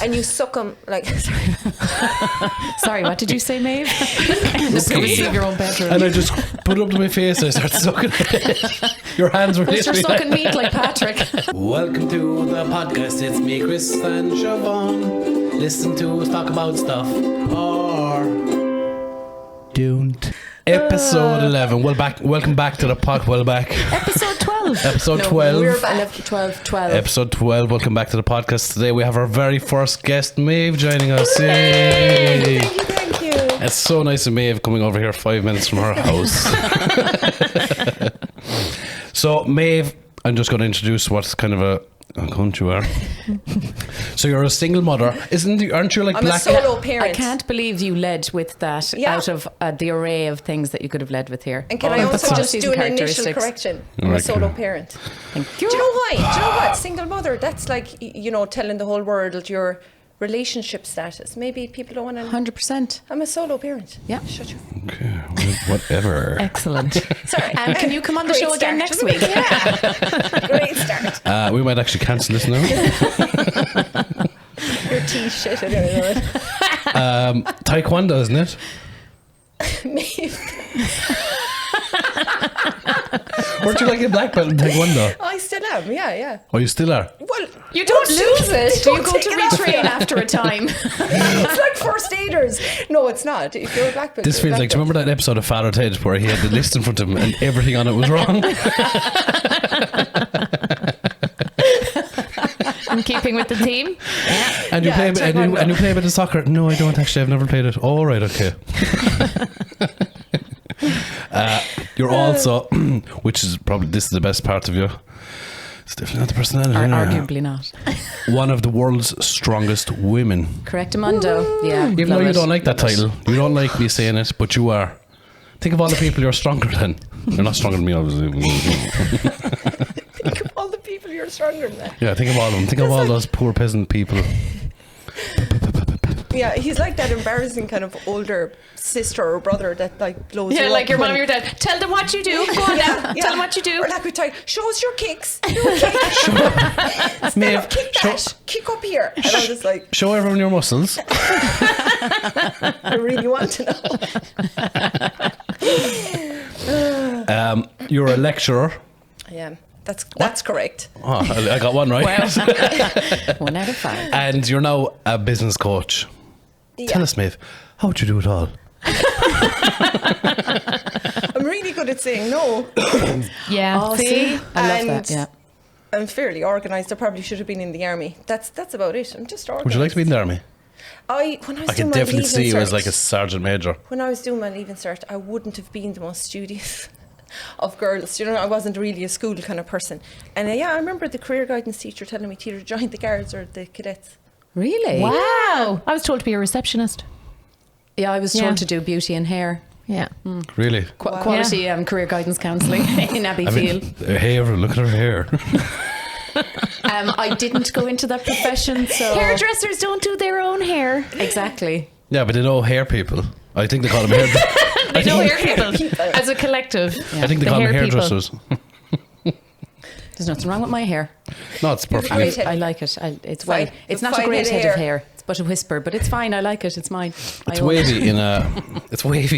And you suck them like. Sorry, what did you say, Maeve? Just go receive your own bedroom. And I just put it up to my face and I start sucking it. Your hands were literally You're sucking meat like Patrick. Welcome to the podcast. It's me, Chris and Siobhan. Listen to us talk about stuff or don't. Episode 11. Welcome back to the pod. Episode 12. Episode 12. We're back. 12. Episode 12. Welcome back to the podcast. Today we have our very first guest, Maeve, joining us. Yay! Thank you. It's so nice of Maeve coming over here 5 minutes from her house. So, Maeve, I'm just going to introduce what's kind of a cunt you are. So you're a single mother, aren't you? Like I'm black? a solo parent. I can't believe you led with that out of the array of things that you could have led with here. And can I also just do an initial characteristics. correction? I'm a solo parent. Thank you. Do you know why? Do you know what? Single mother, that's like, telling the whole world your relationship status. Maybe people don't want to. 100%. I'm a solo parent. Yeah. Shut your. Okay, whatever. Excellent. Sorry. Can you come on the show again next week? Yeah. Great start. We might actually cancel this now. Your tea shit. I don't know. Taekwondo, isn't it? Maybe. Weren't you like a black belt in Taekwondo? I still am. Yeah. Oh, you still are? Well, You don't lose it. Don't You go take to it off retrain you. after a time. It's like first aiders. No, it's not. If you're a black belt, This you're a feels like, black do you remember that episode of Father Ted where he had the list in front of him and everything on it was wrong? In keeping with the theme. And you play Taekwondo. and you play a bit of soccer? No, I don't actually. I've never played it. Oh, right, okay. You're also, which is probably, this is the best part of you. It's definitely not the personality. Arguably not. One of the world's strongest women. Correctamundo. Yeah. Even though you don't like that title, you don't like me saying it, but you are. Think of all the people you're stronger than. You're not stronger than me, obviously. Think of all the people you're stronger than. Yeah, think of all of them. Think of all those poor peasant people. Yeah, he's like that embarrassing kind of older sister or brother that like blows you Yeah, up like your when- mom or your dad. Tell them what you do. Go on now. Tell them what you do. Or like we tell you, show us your kicks. Do a kick. Instead Maeve, of kick that, kick up here. And I'm just like, Show everyone your muscles. I really want to know. You're a lecturer. Yeah, that's correct. Oh, I got one right. Well, 1 out of 5. And you're now a business coach. Yeah. Tell us, Maeve, how would you do it all? I'm really good at saying no. Yeah. Oh, see? I love And that. Yeah. I'm fairly organised. I probably should have been in the army. That's about it. I'm just organised. Would you like to be in the army? When I was I doing can my definitely leaving see you as cert- like a sergeant major. When I was doing my leaving cert, I wouldn't have been the most studious of girls. I wasn't really a school kind of person. And I remember the career guidance teacher telling me to either join the guards or the cadets. Really? Wow. I was told to be a receptionist. Yeah, I was told to do beauty and hair. Yeah. Really? Wow. Quality career guidance counselling in Abbeyfield. her hair, look at her hair. I didn't go into that profession, so Hairdressers don't do their own hair. exactly. Yeah, but they know hair people. I think they call them hairdressers. They know hair people as a collective. I think they The call them hair people. hairdressers. There's nothing wrong with my hair. No, it's perfect. I like it. It's Fine. It's The not a fine great head head of hair. hair. It's but a whisper. But it's fine. I like it. It's mine. It's wavy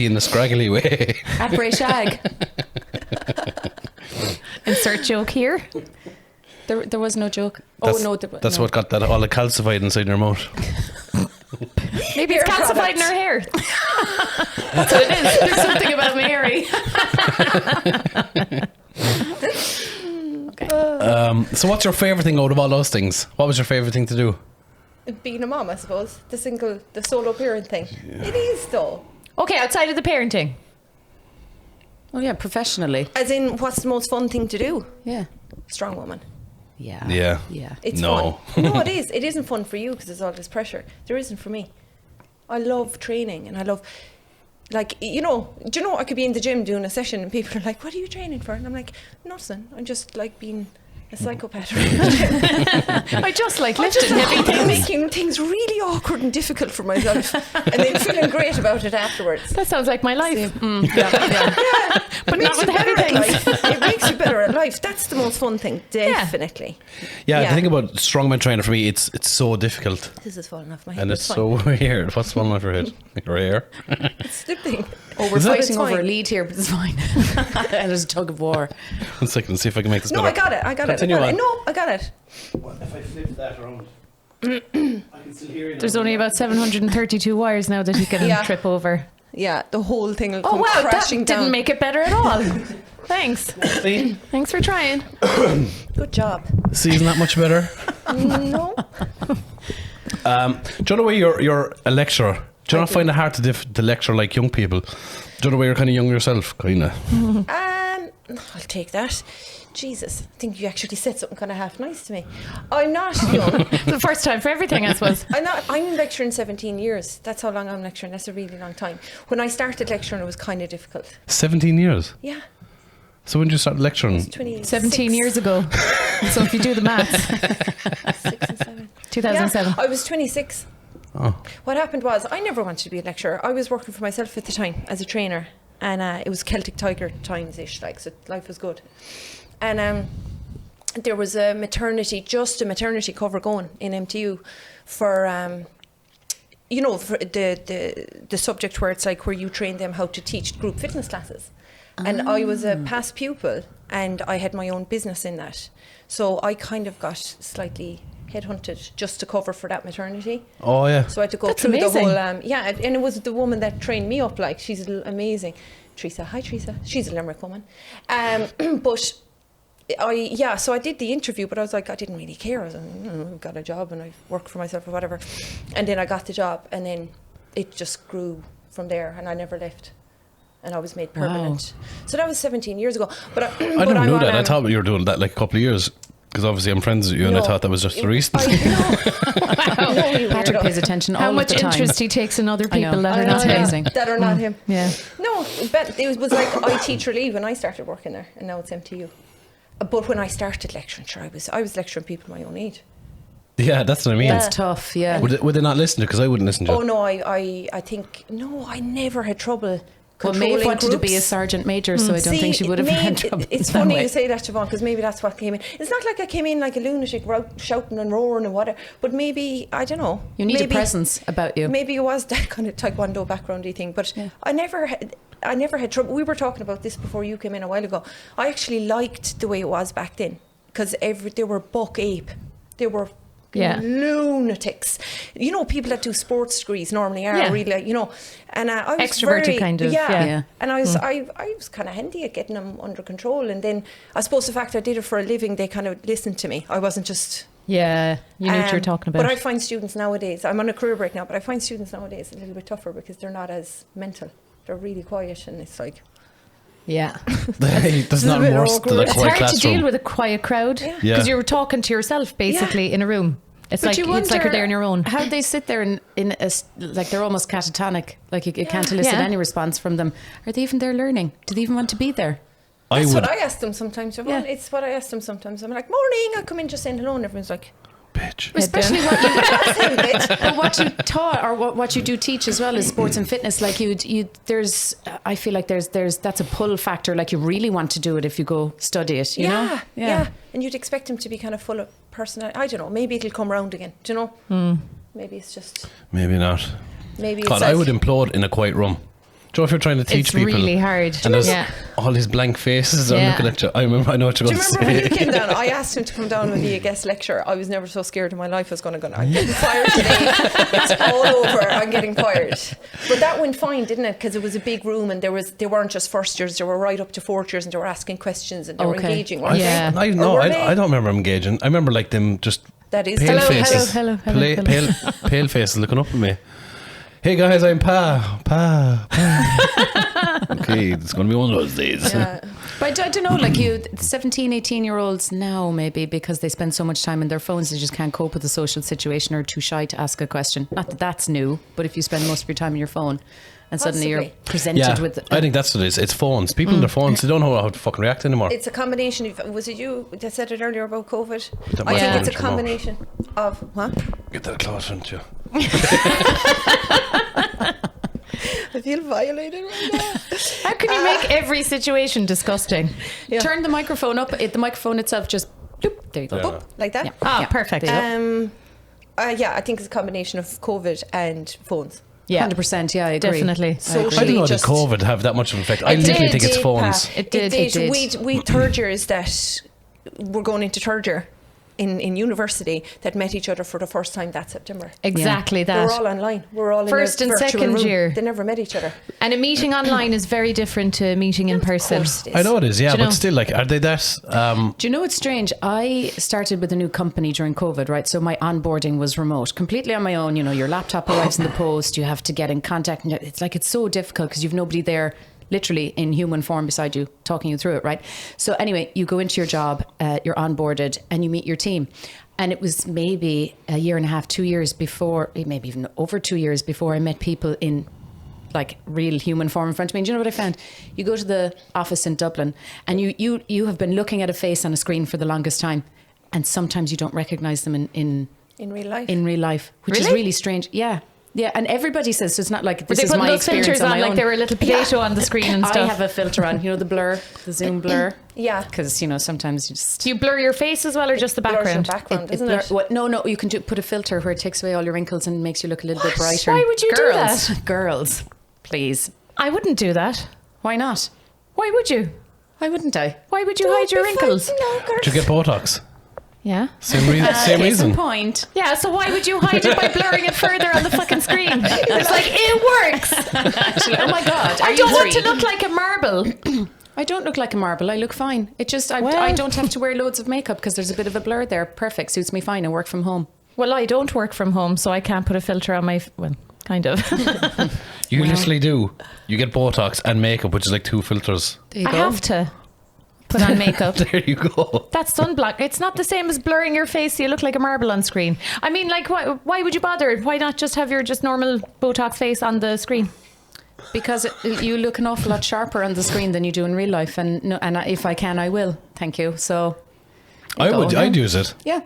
in a scraggly way. Après shag. Insert joke here. There was no joke. That's what got that all the calcified inside your mouth. Maybe it's Hair calcified in her hair. That's what it is. There's something about Mary. So what's your favourite thing out of all those things? What was your favourite thing to do? Being a mom, I suppose. The solo parent thing. It is though. Okay, outside of the parenting. Oh yeah, professionally. As in, what's the most fun thing to do? Yeah. Strong woman. Yeah. Yeah. Yeah. It's No. fun. No, it is. It isn't fun for you because there's all this pressure. There isn't for me. I love training and I love, like, do you know, I could be in the gym doing a session and people are like, what are you training for? And I'm like, nothing. I'm just like being a psychopath. I just like lifting heavy I'm things. making things really awkward and difficult for myself, and then feeling great about it afterwards. That sounds like my life. Yeah, But not with the heavy things. It makes you better at life. That's the most fun thing, definitely. Yeah, Yeah. the thing about strongman training for me, it's so difficult. This is falling off my head. And it's fine. so weird. What's falling off your head? Your hair? It's slipping. Oh, we're Is it? fighting It's over a fine. lead here, but it's fine. And there's a tug of war. 1 second, see if I can make this No, better. I got Continue it. on. No, I got it. What if I flip that around? I can still hear you. There's only about 732 wires now that he can Yeah. trip over. Yeah, the whole thing will Oh come wow, that crashing down. didn't make it better at all. Thanks. See? Thanks for trying. Good job. See, isn't that much better? No. Do you know where you're a lecturer? Do you not find it hard to lecture like young people? Do you know where you're kind of young yourself, kind of? I'll take that. Jesus, I think you actually said something kind of half nice to me. I'm not young. The first time for everything, I suppose. I'm lecturing 17 years. That's how long I'm lecturing. That's a really long time. When I started lecturing, it was kind of difficult. 17 years. Yeah. So when did you start lecturing? 17 years ago. So if you do the maths, 6 and 7. 2007. Yeah, I was 26. Oh. What happened was I never wanted to be a lecturer. I was working for myself at the time as a trainer, and it was Celtic Tiger times-ish, like, so life was good. And there was a maternity cover going in MTU for for the subject where it's like where you train them how to teach group fitness classes. And I was a past pupil, and I had my own business in that, so I kind of got slightly headhunted just to cover for that maternity. Oh, yeah. So I had to go That's through amazing. the whole and it was the woman that trained me up, like, she's amazing. Teresa, hi Teresa, she's a Limerick woman. But so I did the interview, but I was like, I didn't really care. I was like, I've got a job and I work for myself or whatever. And then I got the job, and then it just grew from there, and I never left. And I was made permanent. So that was 17 years ago. But I never knew that. I thought you were doing that like a couple of years. Because obviously I'm friends with you, and I thought that was just recent. No, you Patrick weirdo. pays attention all How of much the time. interest he takes in other I know. people that I are know. not That's him. amazing. That are not him. Yeah. No, but it was like I teacher leave when I started working there, and now it's MTU. But when I started lecturing, sure, I was lecturing people my own age. Yeah, that's what I mean. That's tough, yeah. Would they not listen to it? Because I wouldn't listen to Oh it. no, I think no, I never had trouble. Well, Maeve controlling wanted to be a groups. sergeant major, so I don't think she would have Maeve, had trouble. It's that funny way. you say that, Siobhan, because maybe that's what came in. It's not like I came in like a lunatic, shouting and roaring and whatever. But maybe, I don't know. You need maybe, a presence about you. Maybe it was that kind of taekwondo backgroundy thing. But I never had trouble. We were talking about this before you came in a while ago. I actually liked the way it was back then, because they were buck ape. They were Yeah. lunatics. You know, people that do sports degrees normally are Yeah. really, you know. And I was Extroverted very, kind of, yeah. yeah. And I was kind of handy at getting them under control. And then I suppose the fact I did it for a living, they kind of listened to me. I wasn't just. Yeah, you knew what you were talking about. But I find students nowadays, I'm on a career break now, but I find students nowadays a little bit tougher because they're not as mental. They're really quiet, and it's like. yeah. There's not a bit worse awkward. than a It's quiet hard to classroom. deal with a quiet crowd Yeah. Yeah. because you're talking to yourself basically in a room. It's But like you it's like you're wonder there on your own. How they sit there like they're almost catatonic. Like you can't elicit Yeah. any response from them. Are they even there learning? Do they even want to be there? I That's would. what I ask them sometimes. Siobhan. Yeah. It's what I ask them sometimes. I'm like, morning, I come in just saying hello, and everyone's like, Bitch. Especially what you that's him, bitch. but what you taught or what you do teach as well is sports and fitness. Like there's I feel like there's that's a pull factor. Like you really want to do it if you go study it. You know? Yeah. And you'd expect them to be kind of full of personality. I don't know. Maybe it'll come round again. Do you know? Maybe it's just. Maybe not. Maybe God, it's. I like- would implode in a quiet room. Do you know if you're trying to teach It's people? really hard. And there's Yeah. all these blank faces are Yeah. looking at you. I know what you're Do going you to remember when say. he came down? I asked him to come down and be a guest lecturer. I was never so scared in my life I was going to go, I'm getting fired today. It's all over. I'm getting fired. But that went fine, didn't it? Because it was a big room, and they weren't just first years. They were right up to fourth years, and they were asking questions, and they were Okay. engaging, weren't Yeah. they? No, Or were I they? don't remember them engaging. I remember like them just That is pale hello, faces. hello. Pale faces looking up at me. Hey guys, I'm Pa. Okay, it's going to be one of those days. Yeah. But I don't know, like 17, 18-year-olds now, maybe because they spend so much time on their phones, they just can't cope with the social situation or are too shy to ask a question. Not that that's new, but if you spend most of your time on your phone, and suddenly you're Possibly. presented Yeah, with. I think that's what it is. It's phones. People in their phones, they don't know how to fucking react anymore. It's a combination of, was it you that said it earlier about COVID? That I might think have it's a been remote. combination of, what? Get that closer, don't you? I feel violated right now. How can you make every situation disgusting? Yeah. Turn the microphone up. The microphone itself just. Doop, there you go. Yeah. Boop. Like that? Yeah. Ah, Yeah. perfect. There you go. Yeah, I think it's a combination of COVID and phones. Yeah, 100%. Yeah, I agree. definitely. Socially, I don't know, did just- COVID have that much of an effect? I It literally did, think it's did, phones. Pat. It did. We third years that we're going into third year in university that met each other for the first time that September. Exactly They were that. all online. We're all First in a and virtual second room. year. They never met each other. And a meeting online is very different to a meeting in person. Of course it is. I know it is, yeah, Do you but know? still, like, are they that? Do you know what's strange? I started with a new company during COVID, right? So my onboarding was remote, completely on my own. You know, your laptop arrives in the post, you have to get in contact. And it's so difficult because you've nobody there literally in human form beside you talking you through it, right? So anyway, you go into your job, you're onboarded and you meet your team. And it was maybe a year and a half, 2 years before, maybe even over 2 years before I met people in like real human form in front of me. And do you know what I found? You go to the office in Dublin and you have been looking at a face on a screen for the longest time. And sometimes you don't recognize them in real life. which is Really? really strange. Yeah. Yeah. And everybody says, so it's not like Were this they is putting my those experience filters on on my like own. they were a little potato on the screen and I stuff? have a filter on, you know, the blur, the zoom blur. Yeah. Because, you know, sometimes you just... Do you blur your face as well or just the Blurs your background? background, isn't blur- it? what- no, you can put a filter where it takes away all your wrinkles and makes you look a little bit brighter. Why would you do Girls, that? Girls, please. I wouldn't do that. Why not? Why would you? Why wouldn't I? Why would you hide your wrinkles? Did you get Botox? Yeah. Same reason. Same Case in reason. point. Yeah, so why would you hide it by blurring it further on the fucking screen? It's like, it works. Actually, oh my God. I don't want to look like a marble. I don't look like a marble. I look fine. It just, I Well- don't have to wear loads of makeup because there's a bit of a blur there. Perfect. Suits me fine. I work from home. Well, I don't work from home, so I can't put a filter on my... Well, kind of. You literally do. You get Botox and makeup, which is like 2 filters. There you I go. have to put on makeup. There you go. That's sunblock. It's not the same as blurring your face so you look like a marble on screen. I mean, like, why would you bother? Why not just have your just normal Botox face on the screen? Because you look an awful lot sharper on the screen than you do in real life. And no, and if I can, I will. Thank you. So I'd use it. yeah,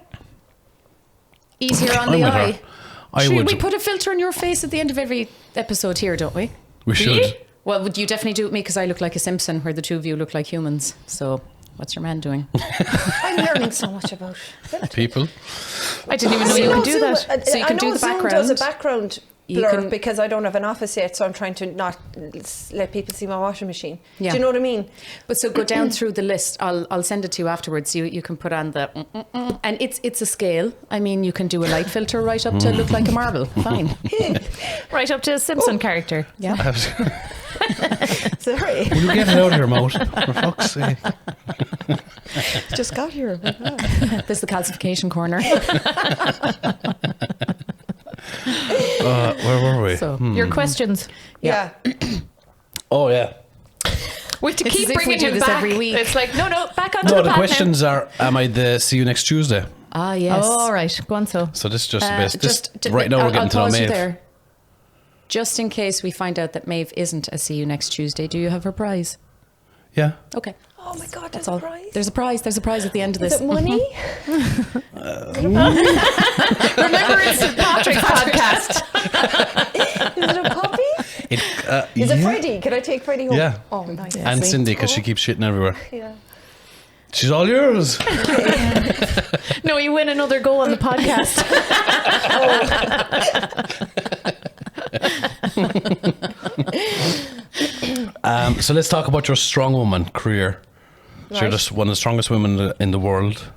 easier on I'm the with her. eye. I Should would. we put a filter on your face at the end of every episode here, don't we? We should. Really? Well, would you definitely do it with me because I look like a Simpson, where the two of you look like humans. So, what's your man doing? I'm learning so much about People. I didn't even know you could do that. So you can I do know the Zoom background. does a background You blur can- because I don't have an office yet, so I'm trying to not let people see my washing machine. Yeah. Do you know what I mean? But so go down through the list. I'll send it to you afterwards. You can put on the and it's a scale. I mean, you can do a light filter right up to look like a marble. Fine. Right up to a Simpson character. Yeah. Sorry, Will you get it out of your mouth? For fuck's sake. just got here. This is the calcification corner. Where were we? So Your questions. Yeah. Oh, yeah. We have to It's keep as if we bringing do him this back. every week. It's like, no, back onto No, the the path questions are, am I the see you next Tuesday? Ah, now. yes. Oh, all right. Go on, so. So this is just the best. Just Right now we're getting to know pause you Maeve. there. Just in case we find out that Maeve isn't a see you next Tuesday, do you have her prize? Yeah. Okay. Oh my God, That's there's all. a prize. There's a prize. There's a prize at the end of Is this. it money? Remember, it's Patrick's podcast. Is it a puppy? Is it Freddie? Can I take Freddie home? Yeah. Oh, nice. And Cindy, because she keeps shitting everywhere. Yeah. She's all yours. No, you win another go on the podcast. So let's talk about your strong woman career. So you're Right. just one of the strongest women in the world.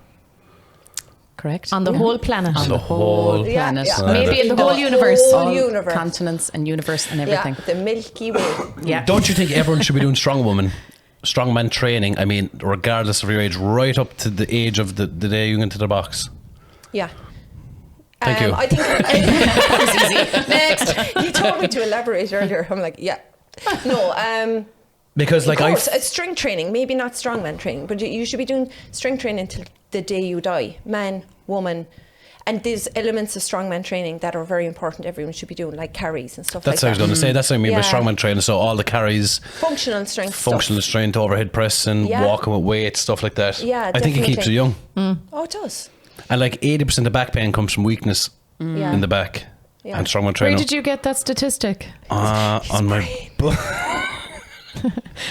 Correct. On the whole planet. On the whole Yeah, planet. yeah. Maybe in the whole The universe. whole All universe. continents and universe and Yeah, everything. the Milky Way. Yeah. Don't you think everyone should be doing strongman training? I mean, regardless of your age, right up to the age of the day you get into the box. Yeah. Thank you. I think that was easy. Next, he told me to elaborate earlier. I'm like, yeah, no. Because like of course, it's strength training, maybe not strongman training, but you should be doing strength training until the day you die. Man, woman, And there's elements of strongman training that are very important. Everyone should be doing, like carries and stuff That's like what I was that. going to say. That's what I mean by Yeah. strongman training. So all the carries, Functional strength functional stuff. strength, overhead pressing, Yeah. walking with weights, stuff like that. Yeah, I think it keeps you definitely. young. Oh, it does. And like 80% of back pain comes from weakness Yeah. in the back. Yeah. And strongman Where training. did you get that statistic? On my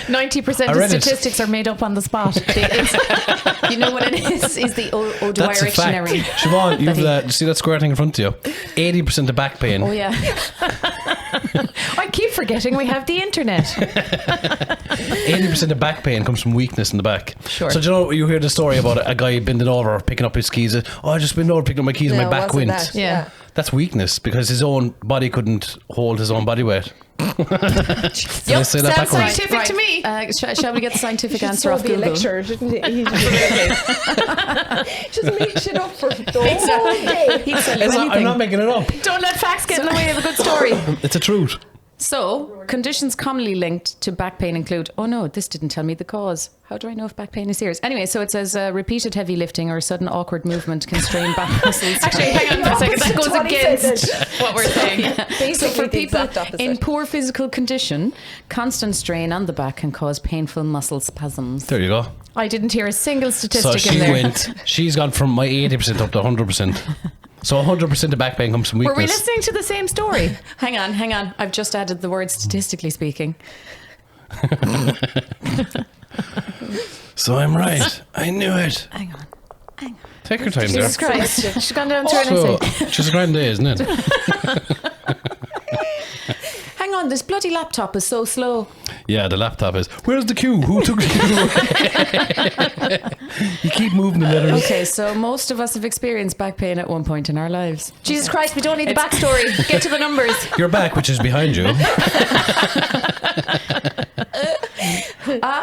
90% I of read it. statistics are made up on the spot. You know what it is the O'Dwyer That's a fact. dictionary. Siobhan, you see that square thing in front of you? 80% of back pain. Oh yeah. I keep forgetting we have the internet. 80% of back pain comes from weakness in the back. Sure. So do you know, you hear the story about a guy bending over, picking up his keys. Oh, I just bent over, picking up my keys, and No, my back wasn't went. that? Yeah. That's weakness because his own body couldn't hold his own body weight. Did I say that sounds backwards? scientific to me. Shall we get the scientific Should answer so off be a Google? lecturer, shouldn't he? Just make shit up for the whole day. He'd sell you I'm anything. not making it up. Don't let facts get in the way of a good story. It's a truth. So, conditions commonly linked to back pain include, oh no, this didn't tell me the cause. How do I know if back pain is serious? Anyway, so it says repeated heavy lifting or sudden awkward movement can strain back muscles. Actually, hang on for a second. That goes What he said against what we're saying. Basically, So for the people exact opposite. in poor physical condition, constant strain on the back can cause painful muscle spasms. There you go. I didn't hear a single So statistic in there. she's gone from my 80% up to 100%. So 100% of back pain comes from Were we weakness. listening to the same story? Hang on. I've just added the word statistically speaking. So I'm right. I knew it. Hang on. Take your time Jesus there. Christ. She's gone down to her So, essay. just a grand day, isn't it? Hang on, this bloody laptop is so slow. Yeah, the laptop is. Where's the cue? Who took the cue? You keep moving the letters. Okay, so most of us have experienced back pain at one point in our lives. Jesus Christ, we don't need the backstory. Get to the numbers. Your back, which is behind you.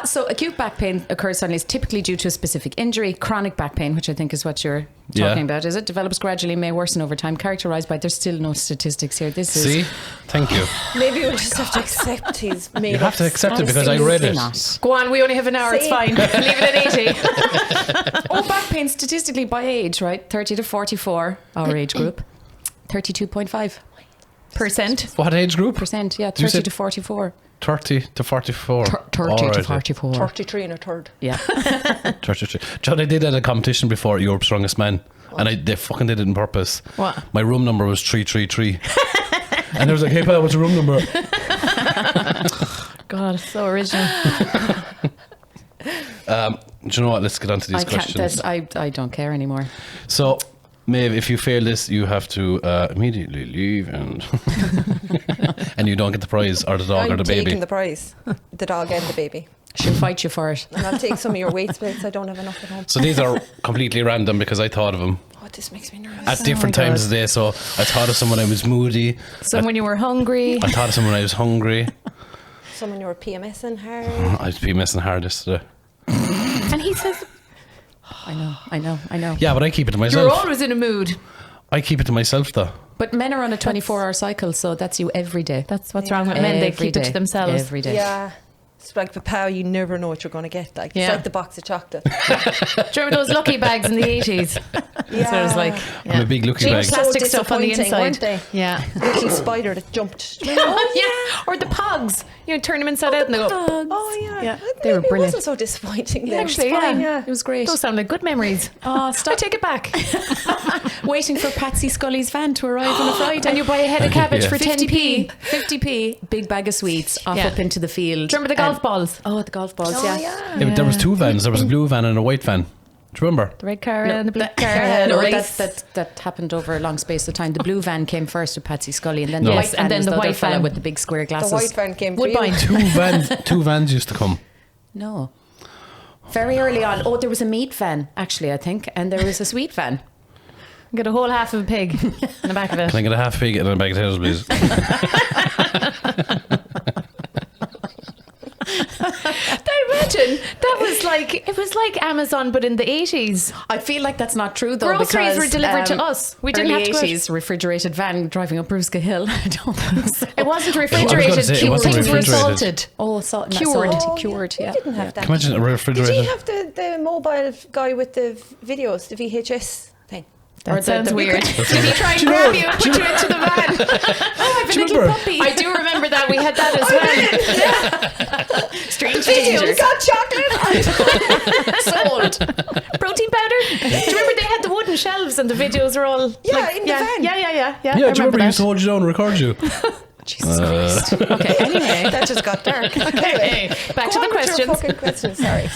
So acute back pain occurs suddenly is typically due to a specific injury. Chronic back pain, which I think is what you're Yeah. talking about, is it develops gradually, may worsen over time, characterized by there's still no statistics here. This is See? Thank you. Maybe we'll just have to accept he's made You have to up. accept it because I read it. Not. Go on, we only have an hour. It's See? fine. Leave it at 80. Oh, back pain statistically by age, right? 30 to 44, our age group. 32.5%. What age group? Yeah, You 30 said- to 44. 30 to 44. 30 All to right. 44. 33 and a third. Yeah. 33. John, I did at a competition before, Europe's Strongest Man. And they fucking did it on purpose. What? My room number was 333. And they was like, hey, pal, what's your room number? God, so original. Do you know what? Let's get on to these questions. I don't care anymore. So, Maeve, if you fail this, you have to immediately leave and and you don't get the prize or the dog I'm or the baby. taking the prize. The dog and the baby. She'll fight you for it. And I'll take some of your weight plates. I don't have enough at home. So these are completely random because I thought of them Oh, this makes me nervous. at different times of the day. So I thought of someone I was moody. So when you were hungry. I thought of someone I was hungry. Someone you were PMSing hard. I'd be missing hard yesterday. And he says, I know. Yeah, but I keep it to you're myself. always in a mood. I keep it to myself though. But men are on a 24-hour cycle, so that's you every day. That's what's wrong with men. They Every keep it day. to themselves. Every day. Yeah. It's like the pow, you never know what you're going to get. Like, Yeah. it's like the box of chocolate. Do you remember those lucky bags in the 80s? That's what it was like. I'm a big looky They were bag. so Plastic stuff on the disappointing, inside. weren't they? Yeah. Little spider that jumped. Oh, yeah. Or the pogs. You turn them inside out and they go. Oh, yeah. Yeah. They were Maybe brilliant. It wasn't so disappointing. then. Actually, It was fine, yeah. It was great. Those sound like good memories. Oh, I stop take it back. waiting for Patsy Scully's van to arrive on a Friday. And you buy a head of cabbage Yeah. for 10p. 50p, big bag of sweets, off Yeah. up into the field. Do you remember the golf And- balls? Oh, the golf balls, Oh, yeah. yeah. Yeah, but there was two vans. There was a blue van and a white van. Do you remember? The red car and the black car. No, and a that, race. that happened over a long space of time. The blue van came first with Patsy Scully, and then No. the Yes, white van and then was the the other white fella van. with the big square The glasses. white van came for Woodbine. you. Two vans used to come. No. Very early on. Oh, there was a meat van, actually, I think, and there was a sweet van. Get a whole half of a pig in the back of it. Can I get a half pig and a bag of potatoes, please? Imagine that was like it was like Amazon but in the 80s. I feel like that's not true, though. Groceries because, were delivered to us. We didn't early have to go out. 80s, refrigerated van driving up Bruska Hill. I don't think so. It wasn't gonna refrigerated. say, it wasn't Things were refrigerated. salted. Oh, salt, Cured. salty, Oh, cured, We yeah. didn't have that. Can you imagine a Did refrigerator? you have the mobile guy with the videos, the VHS thing? That sounds weird. Did he try and grab you and put you into the van? Oh, I've been making puppy. I do remember that. We had that as well. Strange Video, danger. got chocolate. Sold. Protein powder. Do you remember they had the wooden shelves and the videos are all In the van. Yeah. Yeah, do you remember you used to that. hold you down and record you? Jesus Christ. Okay, anyway. That just got dark. Okay, back to the questions. Sorry.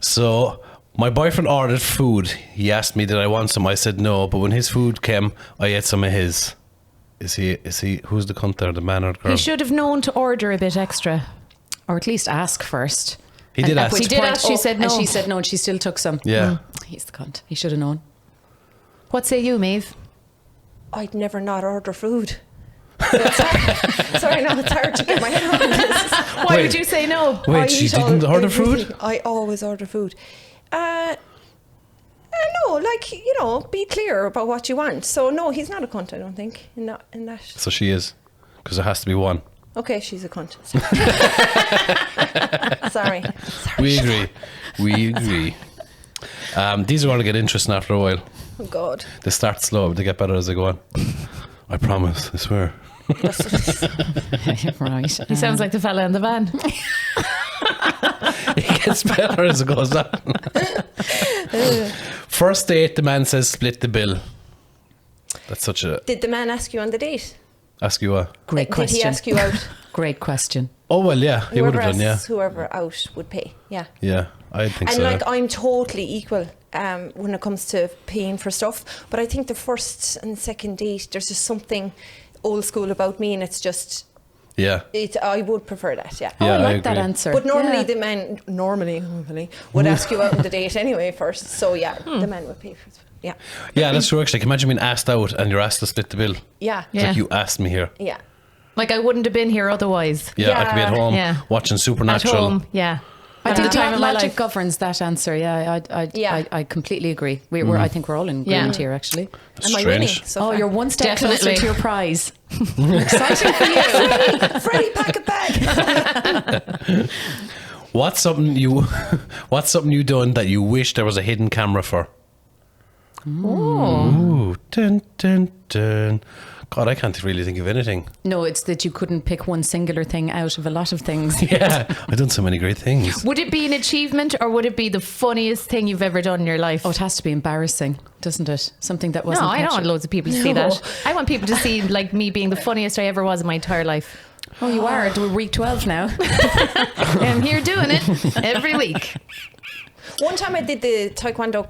So my boyfriend ordered food. He asked me did I want some. I said no, but when his food came, I ate some of his. Is he who's the cunt there, the man or the girl? He should have known to order a bit extra. Or at least ask first. He did ask. He did ask, she said no. And she said no, and she still took some. Yeah. He's the cunt. He should have known. What say you, Maeve? I'd never not order food. Sorry, no, it's hard to get my head around this. Why would you say no? Wait, I she eat didn't order everything. food? I always order food. No, like, be clear about what you want. So no, he's not a cunt, I don't think. In that. So she is, because there has to be one. Okay, she's a cunt. Sorry. We agree. These are going to get interesting after a while. Oh God. They start slow, but they get better as they go on. I promise, I swear. Right. He sounds like the fella in the van. It gets better as it goes on. First date, the man says split the bill. That's such a... Did the man ask you on the date? Ask you what? Great question. Did he ask you out? Great question. Oh, well, yeah, he would have done, yeah. Whoever out would pay, yeah. Yeah, I think And so. like, I'm totally equal when it comes to paying for stuff. But I think the first and second date, there's just something old school about me, and it's just... Yeah. I would prefer that, yeah. Oh, Yeah, I I like that agree. answer. But normally Yeah. the man, hopefully, would ask you out on the date anyway first. So yeah, the man would pay for it. Yeah. Yeah, that's true, actually. Can you imagine being asked out and you're asked to split the bill? Yeah. It's Yeah. like you asked me here. Yeah. Like I wouldn't have been here otherwise. Yeah, I could be at home Yeah. watching At Supernatural. home, yeah. I At think the time of my logic life. governs that answer. Yeah, I completely agree. I think we're all in agreement here, actually. That's Am I winning? strange. So Oh, far? you're one step Definitely. closer to your prize. Exciting for you. Freddie, pack it back. What's something you done that you wish there was a hidden camera for? Oh. Ooh, dun, dun, dun. God, I can't really think of anything. No, it's that you couldn't pick one singular thing out of a lot of things. Yeah, I've done so many great things. Would it be an achievement or would it be the funniest thing you've ever done in your life? Oh, it has to be embarrassing, doesn't it? Something that wasn't. No, I don't want catchy. loads of people to see that. I want people to see like me being the funniest I ever was in my entire life. Oh, you are. We're week 12 now. I'm here doing it every week. One time I did the taekwondo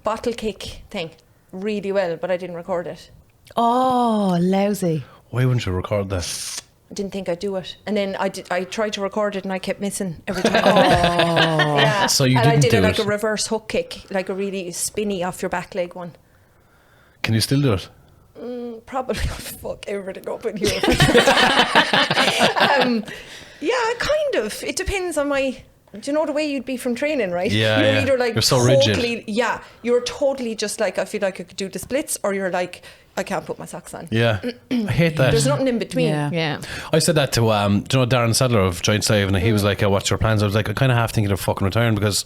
bottle kick thing really well, but I didn't record it. Oh, lousy. Why wouldn't you record that? I didn't think I'd do it, and then I tried to record it, and I kept missing every time. Yeah. So you and I didn't did do it like it. a reverse hook kick, like a really spinny off your back leg one. Can you still do it? Probably fuck everything up in here. Yeah, kind of. It depends on my. Do you know the way you'd be from training, right? Yeah, You're yeah. either like You're so totally, rigid. yeah, you're totally just like I feel like I could do the splits, or you're like I can't put my socks on. Yeah. I hate that. There's nothing in between. Yeah. Yeah. I said that to do you know Darren Sadler of Giant Slave, and he was like, what's your plans? I was like, I kind of half thinking of fucking retiring because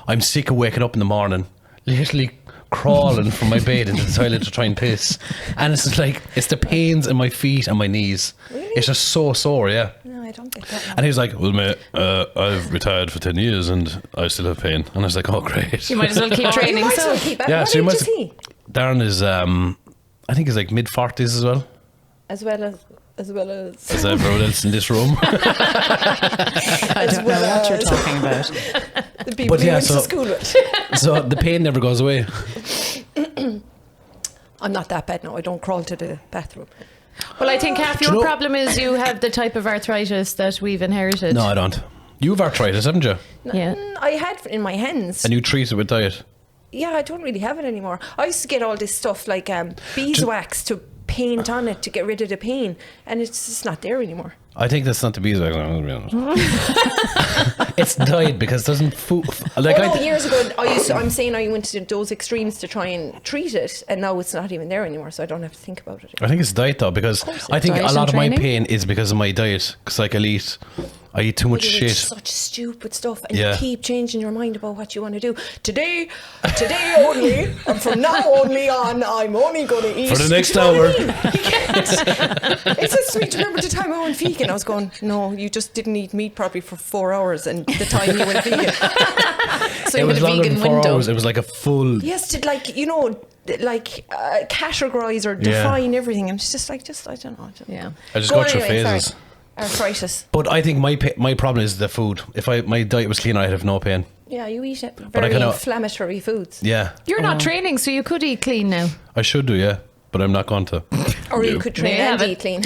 I'm sick of waking up in the morning, literally crawling from my bed into the toilet to try and piss, and it's just like it's the pains in my feet and my knees. Really? It's just so sore, yeah. No, I don't get that. And he was like, well mate, I've retired for 10 years and I still have pain. And I was like, oh great. You might as well keep You training. might as So well keep it. Yeah, What so you age might is as- he? Darren is I think he's like mid-40s as well As well as as everyone else in this room. I don't know what you're talking about. the people But he yeah, went to so- school with. So the pain never goes away. I'm not that bad now. I don't crawl to the bathroom. well, I think half Do you your know- problem is you have the type of arthritis that we've inherited. No, I don't. You've arthritis, haven't you? Yeah. I had it in my hands. And you treat it with diet. Yeah, I don't really have it anymore. I used to get all this stuff like beeswax to paint on it to get rid of the pain, and it's just not there anymore. I think that's not the beeswax. I'm gonna be honest. It's diet because it doesn't food. Like Oh no, years ago, I'm saying I went to those extremes to try and treat it, and now it's not even there anymore, so I don't have to think about it. I think it's diet though, because I think Diet a lot and of my training? pain is because of my diet. Because like I eat too much You eat shit. such stupid stuff, and Yeah. you keep changing your mind about what you want to do. Today only, and from now only on, I'm only going to eat For the next You know hour. what I mean? You can't. It's just sweet. Remember the time I went vegan? I was going, no, you just didn't eat meat properly for 4 hours, and the time you went vegan. So It you was had a longer than vegan 4 window. hours. It was like a full. Yes, to categorize or define everything. And it's just I don't know. Yeah. I just Go go on through anyway, sorry. phases. Arthritis. But I think my problem is the food. If my diet was clean, I'd have no pain. Yeah, you eat I very kinda- inflammatory foods. Yeah, You're not training, so you could eat clean now. I should do. Yeah, but I'm not going to. Or you could train Yeah, and but- eat clean.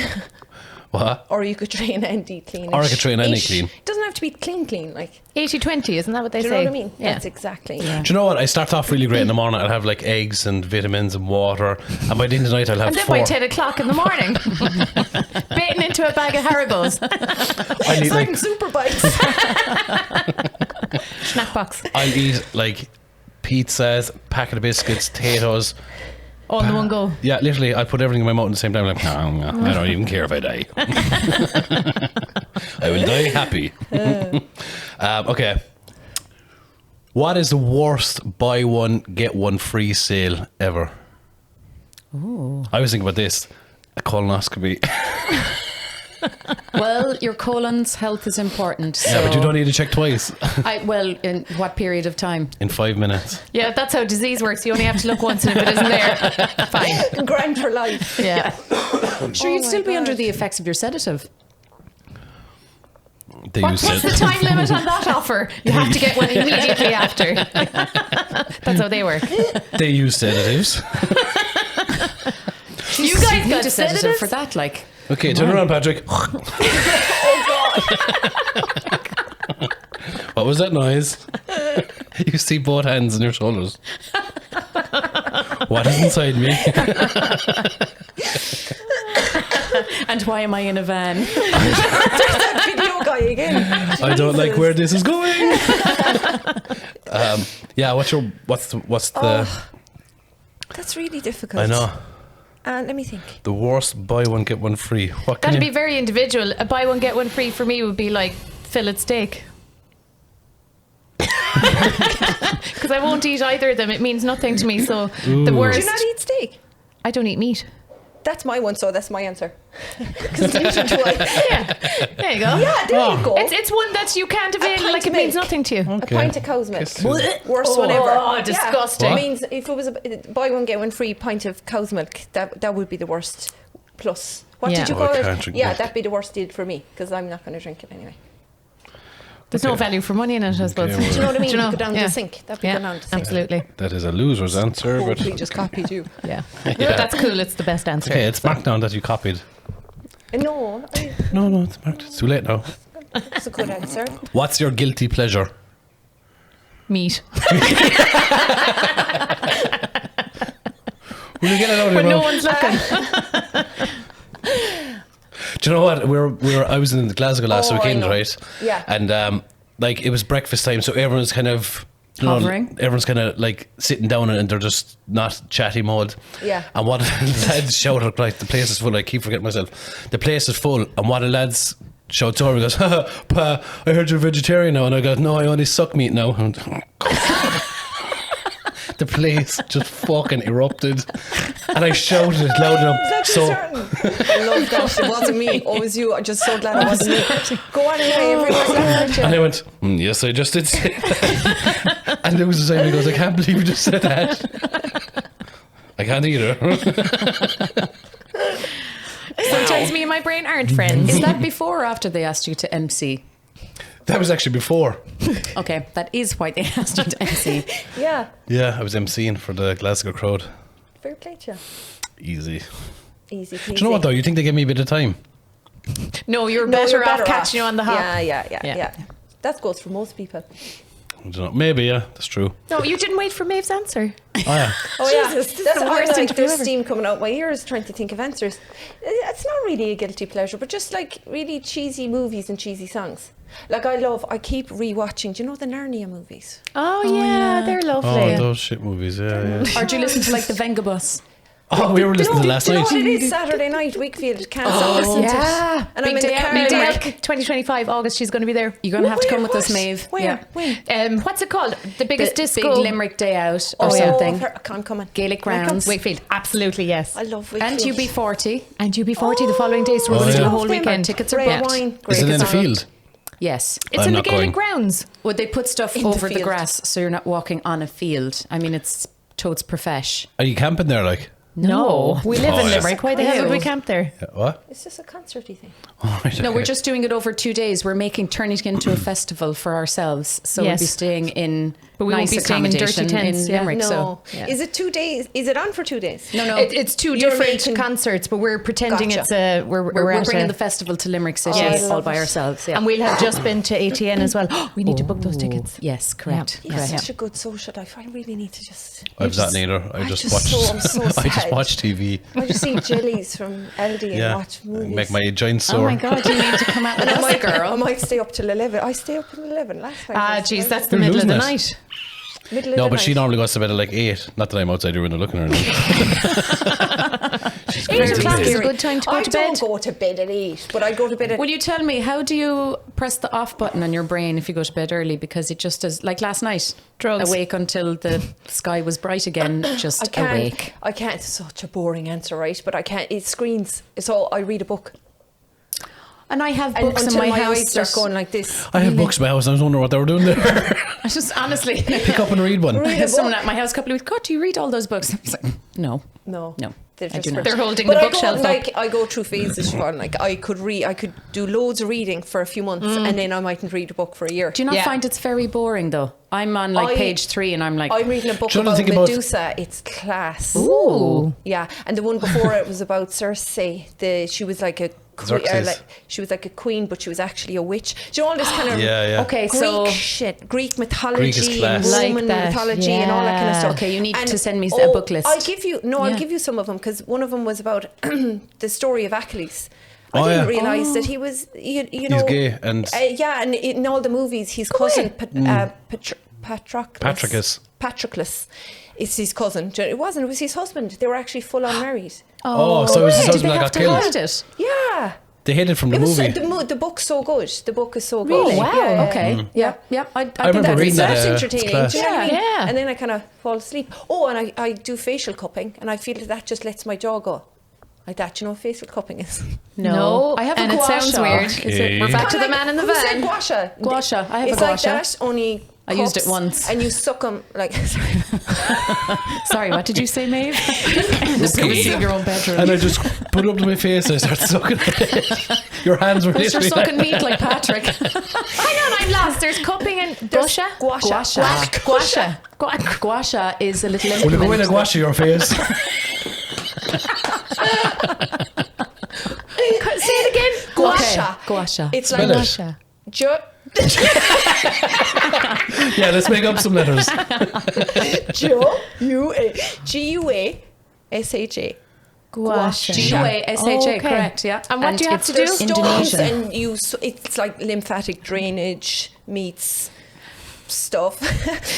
What? Or you could train and eat clean. Or I could train and eat Ish. clean. It doesn't have to be clean, like. 80-20, isn't that what they Do you say? know what I mean? Yeah. That's exactly. Do you know what? I start off really great in the morning. I'll have like eggs and vitamins and water, and by the end of the night, I'll have And then 4. by 10 o'clock in the morning, baiting into a bag of Haribos. I'll eat Certain like super bites. Snack box. I'll eat like pizzas, packet of biscuits, potatoes. All in one go. Yeah, literally, I put everything in my mouth at the same time. Like, no, I don't even care if I die. I will die happy. Okay. What is the worst buy one get one free sale ever? Ooh. I was thinking about this: a colonoscopy. Well, your colon's health is important. So Yeah, but you don't need to check twice well, in what period of time? in 5 minutes. Yeah, that's how disease works. You only have to look once, and if it isn't there, fine. Grand for life. Yeah. Sure, you'd still be under the effects of your sedative. They What's use the it. time limit on that offer? You have to get one immediately after. That's how they work. They use sedatives. You guys Need got a sedative sedatives? for that, like. Okay, turn around, Patrick. What was that noise? You see both hands on your shoulders. What is inside me? And why am I in a van? Video guy again. I don't like where this is going. Yeah, what's the? That's really difficult. I know Let me think. the worst buy one get one free. What can That'd be you? very individual. A buy one get one free for me would be like fillet steak. Because I won't eat either of them. It means nothing to me. So the Do worst. you not eat steak? I don't eat meat. That's my one, so that's my answer. Because neither do I. Yeah, there you go. Yeah, there you go. It's one that you can't avail. pint Like of it means milk. nothing to you. A pint of cow's milk. Kiss Worst one ever. Oh, disgusting. Yeah. It means if it was a buy one get one free pint of cow's milk, that would be the worst. Plus, what Yeah. did you Oh, call I it? can't drink Yeah, milk. that'd be the worst deal for me because I'm not going to drink it anyway. There's no value for money in it, I suppose. Okay, Do you know what I mean? Do you know? Go down Yeah. the sink. That'd be Yeah, go down the sink. absolutely. That is a loser's answer, but Hopefully just copied you. Yeah. Yeah. That's cool. It's the best answer. okay, it's marked down that you copied. No, No, it's marked. It's too late now. that's a good answer. What's your guilty pleasure? Meat. Will you get it out of your When no mouth? one's looking. Do you know what? I was in Glasgow last Oh, I weekend, know. right? Yeah. And like it was breakfast time, so everyone's kind of Hovering. everyone's kind of like sitting down and they're just not chatty mode. Yeah. And what the lads shouted, like the place is full. I keep forgetting myself. The place is full, and what the lads shouts over, he goes, "Pa, I heard you're vegetarian now," and I go, "No, I only suck meat now." And the place just fucking erupted, and I shouted it loud enough. That's So certain. I love that. It wasn't me. Oh, it was you. I'm just so glad it wasn't me. Go on anyway. Everyone's laughing at you. And I went, yes, I just did say that. And there was a time he goes, I can't believe you just said that. I can't either. Sometimes me and my brain aren't friends. Is that before or after they asked you to MC? That was actually before. Okay, that is why they asked you to MC. Yeah. Yeah, I was emceeing for the Glasgow crowd. Fair play to you. Easy. Easy peasy. Do you know what though? You think they gave me a bit of time? No, you're No, better you're off catching you on the hop. Yeah. That goes for most people. I don't know. Maybe, yeah, that's true. No, you didn't wait for Maeve's answer. Oh, yeah. Oh yeah, Jesus, this is that's the I'm worst like, interview there's ever. steam coming out my ears trying to think of answers. It's not really a guilty pleasure, but just like really cheesy movies and cheesy songs. Like I keep rewatching. Do you know the Narnia movies? Oh, yeah, they're lovely. Oh, those shit movies, yeah. Or do you listen to like the Venga Bus? Oh, we were listening to last Do you know night. what it is? Saturday night, Wakefield can't stop listening to it. And I'm in the car. Big day like, out, 2025 August, she's going to be there. You're going to have to come with us, what? Maeve. Where? Yeah. When? What's it called? The biggest The disco. big Limerick day out or Oh, something. I'm coming. Gaelic Can I come? grounds. Wakefield, absolutely, yes. I love Wakefield. And UB40. And UB40 the following day, so we're going to do yeah. a whole Love them. weekend. Tickets are Red booked. wine. Is it in a Tickets are- field? Yes. It's I'm in the not Gaelic going. grounds. Would they put stuff In the over the field. grass so you're not walking on a field? I mean, it's totes profesh. Are you camping there, like? No, we live Oh, in yeah. Limerick. Why the hell would we camp there? Yeah, what? It's just a concerty thing. Oh, right, No, we're okay. just doing it over 2 days. We're turning it into a festival for ourselves. So we'll be Yes. staying in But we won't nice be staying in dirty accommodation tents, in yeah. Limerick. No. So Yeah. Is it 2 days? Is it on for 2 days? no. It's two You're different making- concerts, but we're pretending Gotcha. it's a we're we're at bringing a- the festival to Limerick City Oh, I all love by it. ourselves. Yeah. and we'll have just been to ATN as well. We need to book those tickets. Yes, correct. You have such a good social life. I really need to just. I've that neither. I just watch. I'm so I just sad. watch TV. I just eat jellies from Aldi Yeah, and watch movies. make my joints sore. Oh my God, you need to come out with And I us, might, girl. I might stay up till 11. I stay up till 11 last night. Ah, was jeez, nice. that's the You're middle of the losing it. night. Middle of No, the but she night. normally goes to bed at like 8. Not that I'm outside your window looking at her. She's 8 crazy. o'clock is a good time to go I to bed. don't go to bed at 8, but I go to bed at. Will you tell me, how do you press the off button on your brain if you go to bed early? Because it just is, like last night, Drugs. awake until the sky was bright again, just I can't. awake. I can't. It's such a boring answer, right? But I can't. It screens. So I read a book. And I have And books in until my my house. eyes start going like this. I have books in my house. I was wondering what they were doing there. I just honestly, Pick up and read one. Read a someone book. at my house a couple of weeks, God, do you read all those books? I was like, no. No. No, They're I just do for- not. They're holding But the I bookshelf go, up. like I go through phases, Siobhan. Like I could do loads of reading for a few months and then I mightn't read a book for a year. Do you not Yeah. find it's very boring though? I'm on like page 3 and I'm like, I'm reading a book Do you know about the thing about- Medusa. It's class. ooh. Yeah, and the one before it was about Circe. She was like a Xerxes. she was like a queen, but she was actually a witch. Do you know all this kind of Yeah. Okay, Greek so shit, Greek Greek is mythology, and class. Roman Like that, mythology, and all that kind of yeah. stuff. Okay, you need And- to send me a book list. I'll give you Yeah. I'll give you some of them because one of them was about the story of Achilles. I Oh, didn't yeah. realise that he was, you know, He's gay and yeah, and in all the movies, his cousin Patroclus. Patroclus. It's his cousin. It wasn't. It was his husband. They were actually full on married. Oh, so it was his Did husband they that have got to killed. hide it? Yeah. They hid it from the It was movie. the book's so good. The book is so good. Really? wow. Yeah. Okay. Yeah. Yeah. I I remember think reading that's that. That's It's entertaining. class. Do you know what I mean? Yeah. And then I kind of fall asleep. Oh, and I do facial cupping, and I feel that just lets my jaw go. Like that. Do you know what facial cupping is? No, I have a and it gua sounds sha. weird. Okay. We're back to the Kinda man in the who said van. gua sha? Gua sha. I have It's a gua like sha. that, only I used it cups, once. and you suck them like. Sorry. Sorry, what did you say, Maeve? Just go Okay. see your own bedroom. And I just put it up to my face and I started sucking it. Your hands were You're literally sucking like, meat like Patrick. Hang on, I'm lost. There's cupping and gusha. Gua sha. Gua sha. Gua sha is a little will you go in and implement. wash your face? Say it again. Gua Okay. sha. Gua sha. It's Spell like it. Gusha. Yeah, let's make up some letters. G-U-A-S-H-A. Gusha. G-U-A-S-H-A, Okay. correct, yeah. And what do you have it's to do? There's stones Indonesian. and it's like lymphatic drainage meets stuff.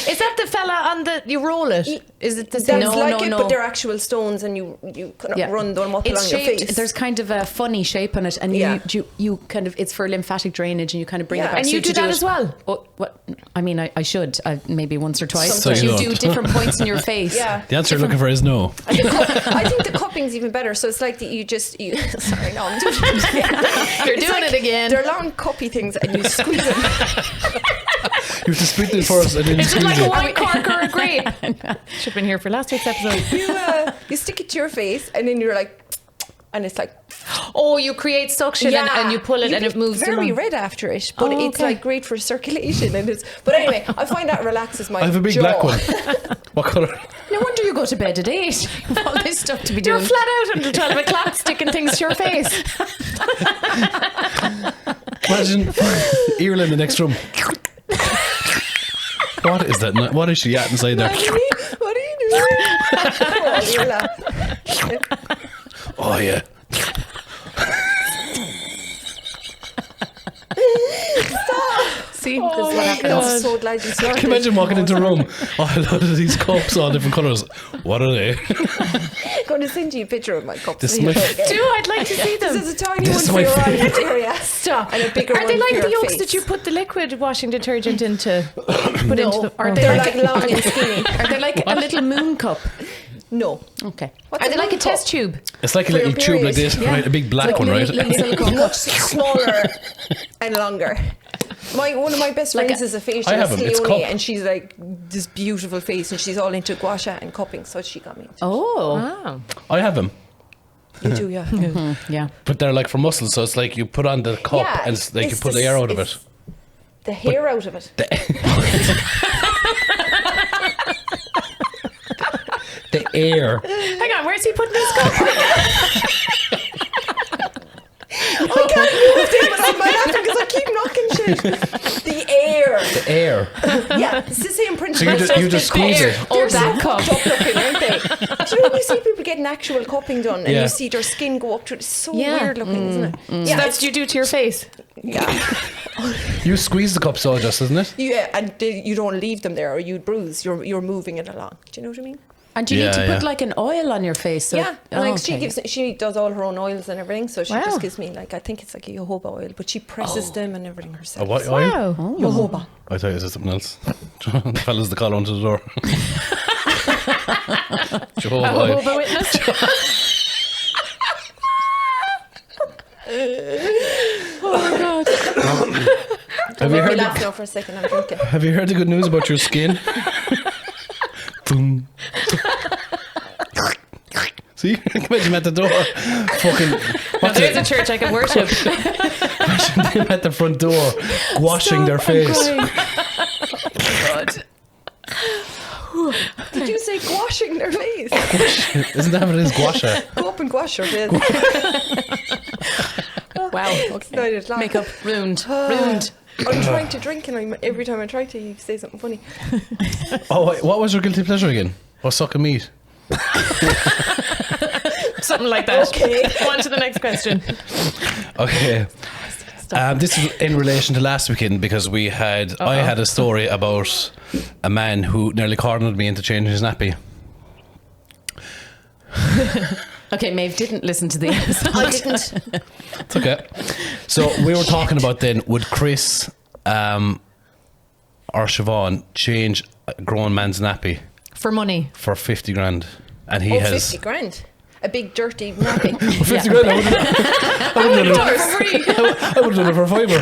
Is that the fella on the? You roll it. Is it the That's same? No, like no, it, no. but they're actual stones, and you kind of run them up It's along your shaped, face. there's kind of a funny shape on it, and Yeah. you kind of, it's for lymphatic drainage, and you kind of bring Yeah. it back. And So you do to that it- as well? Oh, what? I mean, I should, maybe once or twice. So But you you do don't. different points in your face. yeah. The answer you're looking for is no. And I think the cupping's even better. So it's like that you sorry, no, I'm doing it again. You're It's doing like it again. They're long cuppy things, and you squeeze them. You have to split it first and then Is it squeeze like a it. wine cork or a grape? Should have been here for last week's episode. You stick it to your face, and then you're like, and it's like, Oh, you create suction and you pull it and get it moves very along. red after it, but Oh, it's okay. like great for circulation. And it's, but anyway, I find that relaxes my I have a big jaw. black one. What colour? No wonder you go to bed at 8. You have all this stuff to be You're doing. flat out until 12 o'clock sticking things to your face. Imagine Ireland in the next room. What is that? What is she at inside there? What are you doing? Oh yeah. See, this is what happens. I'm so glad you started. Can you imagine walking into a room? Oh, a lot of these cups, all different colours. What are they? Going to send you a picture of my cups. This is my- Do I'd like to see them. This is a tiny This one is for my your favourite. eyelid area. Stop. And a bigger Are one they like for the your yolks face. that you put the liquid washing detergent into? Put into the, are They're like long and skinny. Are they like a little moon cup? No. Okay. What's Are they a like a little test cup? tube? It's like a For little your tube like period. this, right? A big black one, right? Much smaller and longer. One of my best friends is a facialist, I have 'em. It's Leonie, cup. and she's like this beautiful face, and she's all into gua sha and cupping, so she got me. Oh. Oh. I have them, You do, yeah. Yeah. but they're like for muscles, so it's like you put on the cup Yeah, and it's like you it's put the air out of it. The hair out of it. The air. Hang on, where's he putting his cup? I can't move it, but I'm laughing because I keep knocking shit. The air. The air. Yeah, it's the same So principle. you just squeeze it. They're that so cup. cupped up looking, aren't they? Do you know when you see people getting actual cupping done and Yeah. you see their skin go up to it? It's so Yeah. weird looking, isn't it? So Yeah, that's what you do to your face. yeah. You squeeze the cup sawdust, isn't it? Yeah, and you don't leave them there or you'd bruise. You're moving it along. Do you know what I mean? And do you Yeah, need to yeah. put like an oil on your face? So, Yeah, oh, like okay. she does all her own oils and everything, so she Wow. just gives me like I think it's like a jojoba oil, but she presses them and everything herself. A what oil? Wow. Jojoba. I thought it was something else. The fellas that call onto the door. Jehovah oil. Jehovah Witness. Have you heard? Relax now for a second. I'm drinking. Have you heard the good news about your skin? Boom. See, imagine at the door. Fucking. What's There's a it? church I can worship. Them at the front door, washing their face. Did you say washing their face? Isn't that what it is? Guasha. Go up and wash your face. Wow. Excited laugh. Makeup ruined. Ruined. I'm trying to drink, and every time I try to, you say something funny. Oh, wait, what was your guilty pleasure again? Or sucking meat? Something like that. Okay. On to the next question. Okay. This is in relation to last weekend because I had a story about a man who nearly cornered me into changing his nappy. Okay, Maeve didn't listen to the episode. I didn't. It's okay. So we were talking about then, would Chris or Siobhan change a grown man's nappy For money. for 50 grand? And he Oh, has 50 grand. A big dirty nappy. 50 grand. I would have done it for a fiver.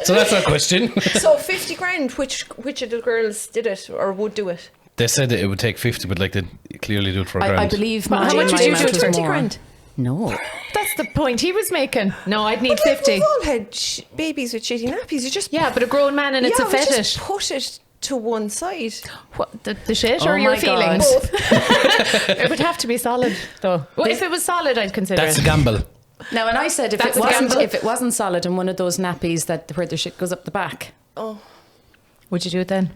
So that's our question. So 50 grand, which of the girls did it or would do it? They said that it would take 50, but like they clearly do it for a grand. I believe But my how much my would you amount do? was 20 more. grand. No. That's the point he was making. No, I'd need But like, 50. we've all had babies with shitty nappies. You just Yeah, but a grown man and it's yeah, a we just fetish. put it to one side. What, the shit Oh or your my God. feelings? Both. It would have to be solid, though. Well, if it was solid, I'd consider That's a it. gamble. Now, and I said That's a gamble. if it wasn't solid and one of those nappies that where the shit goes up the back. Oh Would you do it then?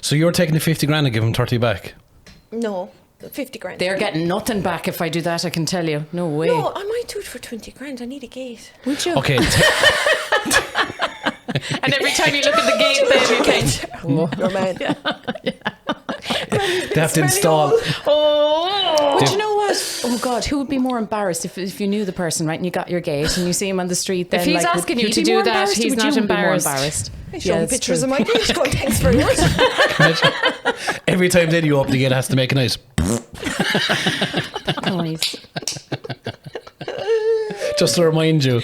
So you're taking the 50 grand and give him 30 back? no, 50 grand. They're getting nothing back if I do that, I can tell you. No way. No, I might do it for 20 grand. I need a gate. Would you? Okay. And every time you look at the gate, then you think, Your man. They have to install. oh. But you know what? Oh God, who would be more embarrassed if you knew the person, right? And you got your gate and you see him on the street. Then, If he's like, would asking you he to be do more that, embarrassed or he's would not you be more embarrassed. embarrassed. I show him it's pictures true. of my gate going, thanks very much. Every time then you open the gate, it has to make a noise. Noise. Just to remind you.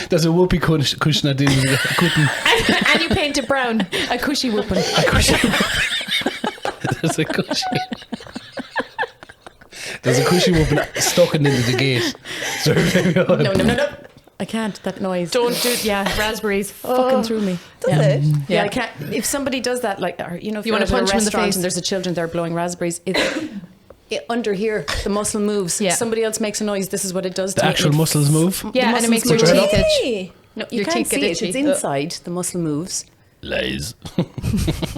There's a whoopee cushion at the end of the cushion. And you paint it brown. A cushy whooping. There's a cushion. There's a cushion whooping stuck into the gate. So No. I can't. That noise. Don't do it. Yeah, raspberries. Fucking through me. Does yeah. it? Yeah, I can't. If somebody does that, like, or, you know, if You you're wanna at a punch 'em in the restaurant face. and there's a children there blowing raspberries, under here, the muscle moves. Yeah. Somebody else makes a noise. This is what it does the to me. actual muscles move. Yeah, and it muscles makes your move. teeth itch. Hey. No, you Your can't teeth get see it. itchy. It's inside. The muscle moves. Lies.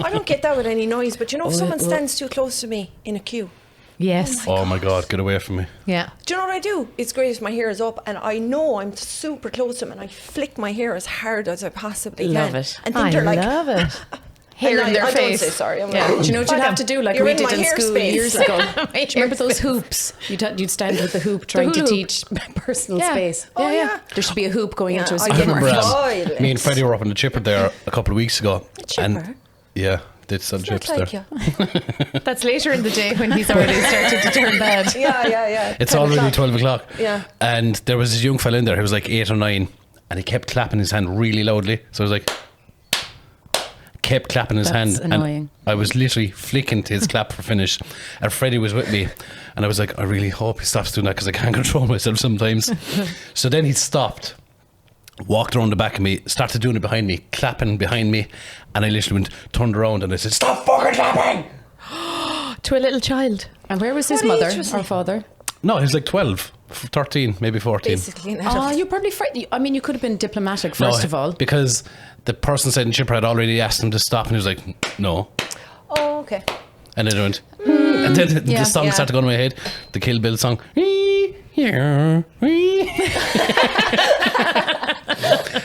I don't get that with any noise, but you know, if someone stands too close to me in a queue, Yes. Oh my God, get away from me. Yeah. do you know what I do? It's great if my hair is up and I know I'm super close to them and I flick my hair as hard as I possibly can. Love it. And think I they're like, love it. Hair in their I don't face. say sorry. I'm Yeah. like, Do you know what you'd have to do, like You're we in did my in hair school space. years ago? My Do you remember those hoops? You'd stand with the hoop trying to hula teach personal Yeah. space. Oh, yeah. There should be a hoop going Yeah, into a I I get supermarket. remember violent. me and Freddie were up in the chipper there a couple of weeks ago. chipper? And yeah, they'd sell chips That's like there. you. That's later in the day when he's already started to turn bad. Yeah. It's 10 already o'clock. 12 o'clock. Yeah. And there was this young fella in there who was like 8 or 9 and he kept clapping his hand really loudly. So I was like, kept clapping his That's hand. annoying. And I was literally flicking to his clap for finish. And Freddie was with me. And I was like, I really hope he stops doing that because I can't control myself sometimes. So then he stopped, walked around the back of me, started doing it behind me, clapping behind me. And I literally turned around and I said, stop fucking clapping! To a little child. And where was his What age mother was or he? father? No, he was like 12, 13, maybe 14. Basically, an Oh, adult. you probably frightened. I mean, you could have been diplomatic first of all. Because the person sitting in chipper had already asked him to stop and he was like, no. Oh, okay. And then I went, and then the Yeah. song Yeah. started going in my head, the Kill Bill song.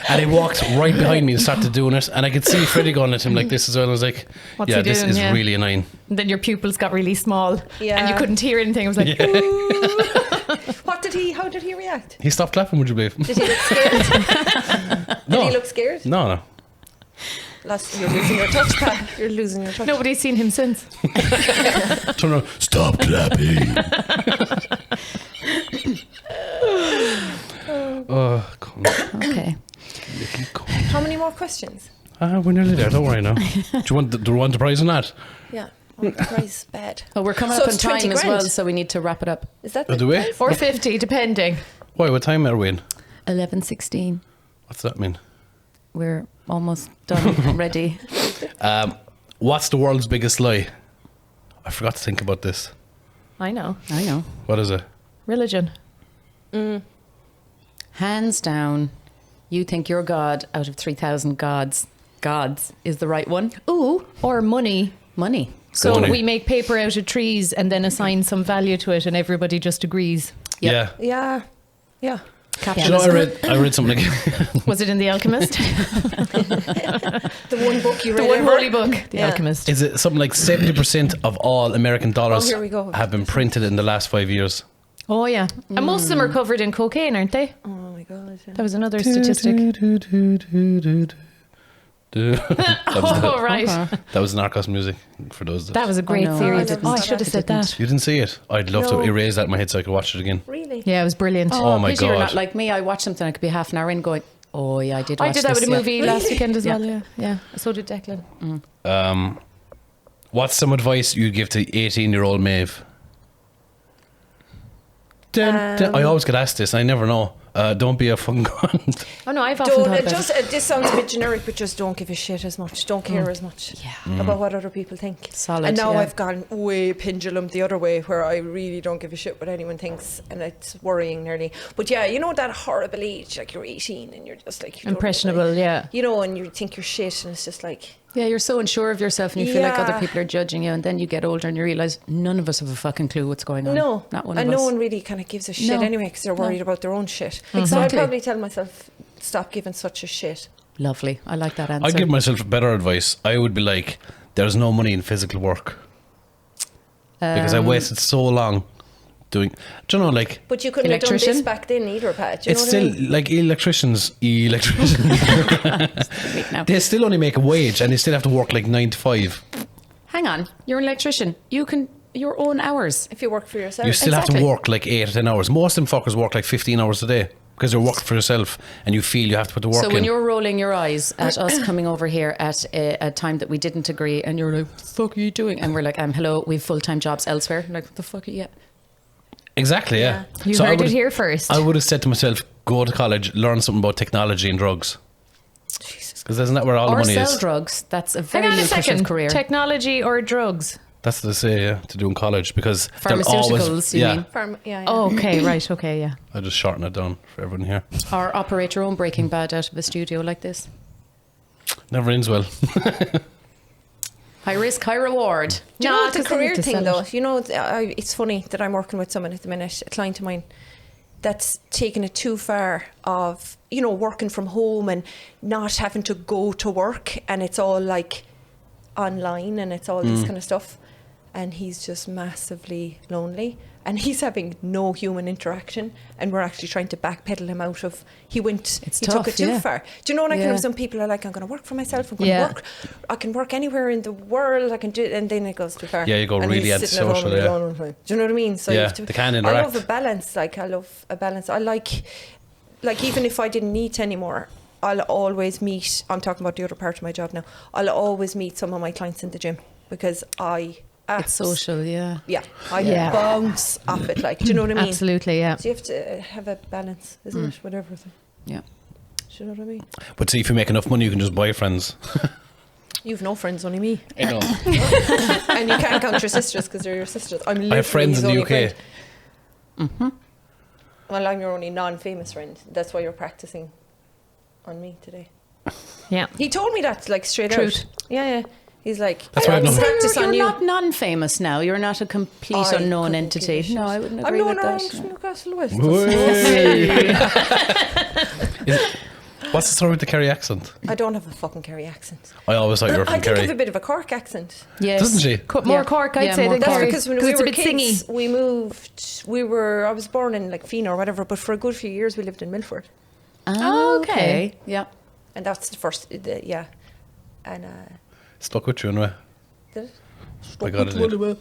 And he walked right behind me and started doing it. And I could see Freddie going at him like this as well. And I was like, What's yeah, he this doing? is Yeah. really annoying. And then your pupils got really small. Yeah. And you couldn't hear anything. I was like, How did he react? He stopped clapping, would you believe? Did he look scared? No. Did he look scared? No. You're losing your touch, Pat. You're losing your touch. nobody's seen him since. Turn around, stop clapping. Oh, come on. Okay. Little cunt. How many more questions? We're nearly there, don't worry now. Do you want the prize or not? Yeah. Oh, the price is bad. Well, we're coming So up in it's 20 time as well, grand. so we need to wrap it up. Is that Oh, do we? Or 50, depending. Why, what time are we in? 11:16. What's that mean? We're almost done. Ready. What's the world's biggest lie? I forgot to think about this. I know. I know. What is it? Religion. Hands down, you think your God out of 3,000 gods is the right one? Ooh, or money. Money. So Money. we make paper out of trees and then assign some value to it and everybody just agrees. Yeah. Yeah. Yeah. Do you know, I read something like, Was it in The Alchemist? The one book you The read one ever? holy book, The Yeah. Alchemist. is it something like 70% of all American dollars here we go. have been printed in the last 5 years? Oh, yeah. And most of them are covered in cocaine, aren't they? Oh my god. Yeah. That was another statistic. Oh, right. That was Narcos music for those. That was a great no, series. I didn't Oh, I see should that. have said that. You didn't see it? I'd love No. to erase that in my head so I could watch it again. Really? Yeah, it was brilliant. Oh my pity you're God. not like me. I watch something, I could be half an hour in going, oh yeah, I did watch I did that this, with a yeah. movie last weekend as Yeah. well, yeah. Yeah, so did Declan. What's some advice you'd give to 18-year-old Maeve? I always get asked this and I never know. Don't be a fucking cunt. Oh, no, I've often Don't, thought it about just, it. this sounds a bit generic, but just don't give a shit as much. Don't care as much about what other people think. Solid, and now yeah. I've gone way pendulum the other way where I really don't give a shit what anyone thinks, and it's worrying nearly. But yeah, you know that horrible age, like you're 18 and you're just like... you don't Impressionable, really- yeah. You know, and you think you're shit and it's just like... Yeah, you're so unsure of yourself and you feel like other Yeah. people are judging you, and then you get older and you realise none of us have a fucking clue what's going on. No, Not one and of us. no one really kind of gives a shit No. anyway because they're worried about their own shit. So I'd Exactly. probably tell myself, stop giving such a shit. Lovely. I like that answer. I'd give myself better advice. I would be like, there's no money in physical work. Because I wasted so long doing... Do you know, like... But you couldn't have done this Electrician? back then either, Pat. Do you It's know still what I mean? like electricians. now. They still only make a wage and they still have to work like 9 to 5. Hang on, you're an electrician. You can your own hours. If you work for yourself. You still have Exactly. to work like 8 or 10 hours. Most of them fuckers work like 15 hours a day because you're working for yourself and you feel you have to put the work So in. when you're rolling your eyes at us coming over here at a time that we didn't agree, and you're like, "What the fuck are you doing?" And we're like, "Hello, we've full-time jobs elsewhere." Like, what the fuck are you? Exactly, yeah. You So I heard it would've- here first. I would have said to myself, go to college, learn something about technology and drugs. Because isn't that where all the Or money sell is? drugs. That's a Hang very on a lucrative second. career. Technology or drugs? That's what they say, yeah, to do in college. Because they'll Pharmaceuticals, always, you yeah, mean? Yeah. Oh, okay, right, okay, yeah. I just shorten it down for everyone here. Or operate your own Breaking Bad out of a studio like this. Never ends well. High risk, high reward. Do you know the 'cause they need career to thing sell though? it. You know, it's funny that I'm working with someone at the minute, a client of mine, that's taken it too far of, you know, working from home and not having to go to work, and it's all like online and it's all this kind of stuff. And he's just massively lonely, and he's having no human interaction, and we're actually trying to backpedal him out of, he It's took tough, it too yeah. far. Do you know, like, Yeah. some people are like, I'm going to work for myself, I'm going Yeah. to work, I can work anywhere in the world, I can do it, and then it goes too far. Yeah, you go And really he's sitting at home antisocial, and yeah. alone all the time. Do you know what I mean? So you Yeah, have to, they can I interact. love a balance, like I love a balance. I like even if I didn't meet anymore, I'll always meet, I'm talking about the other part of my job now, I'll always meet some of my clients in the gym, because It's social, yeah. yeah, I Yeah. bounce off it, like, do you know what I mean? Absolutely, yeah. So you have to have a balance, isn't it, with everything. Yeah. Do you know what I mean? But see, if you make enough money, you can just buy friends. You've no friends, only me. I know. And you can't count your sisters because they're your sisters. I'm literally I have friends his in the only UK. friend. Well, I'm your only non-famous friend. That's why you're practicing on me today. Yeah. He told me that, like, straight Truth. out. Yeah. He's like, That's why I I'm don't- practice You're on you. not non-famous now. You're not a complete I unknown couldn't entity. give a No, shit. I wouldn't I'm agree known with around that. Newcastle West. What's the story with the Kerry accent? I don't have a fucking Kerry accent. I always thought you were I from think I have Kerry. a bit of a Cork accent. Yes. Doesn't she? More Yeah. Cork, I'd Yeah, say, more than That's Cork. Kerry. because when it's we a were bit kids, singy. we moved. I was born in like Fino or whatever, but for a good few years we lived in Milford, Oh, okay. okay. Yeah. and that's the first. Yeah, and Stuck with you anyway. did it? I got it.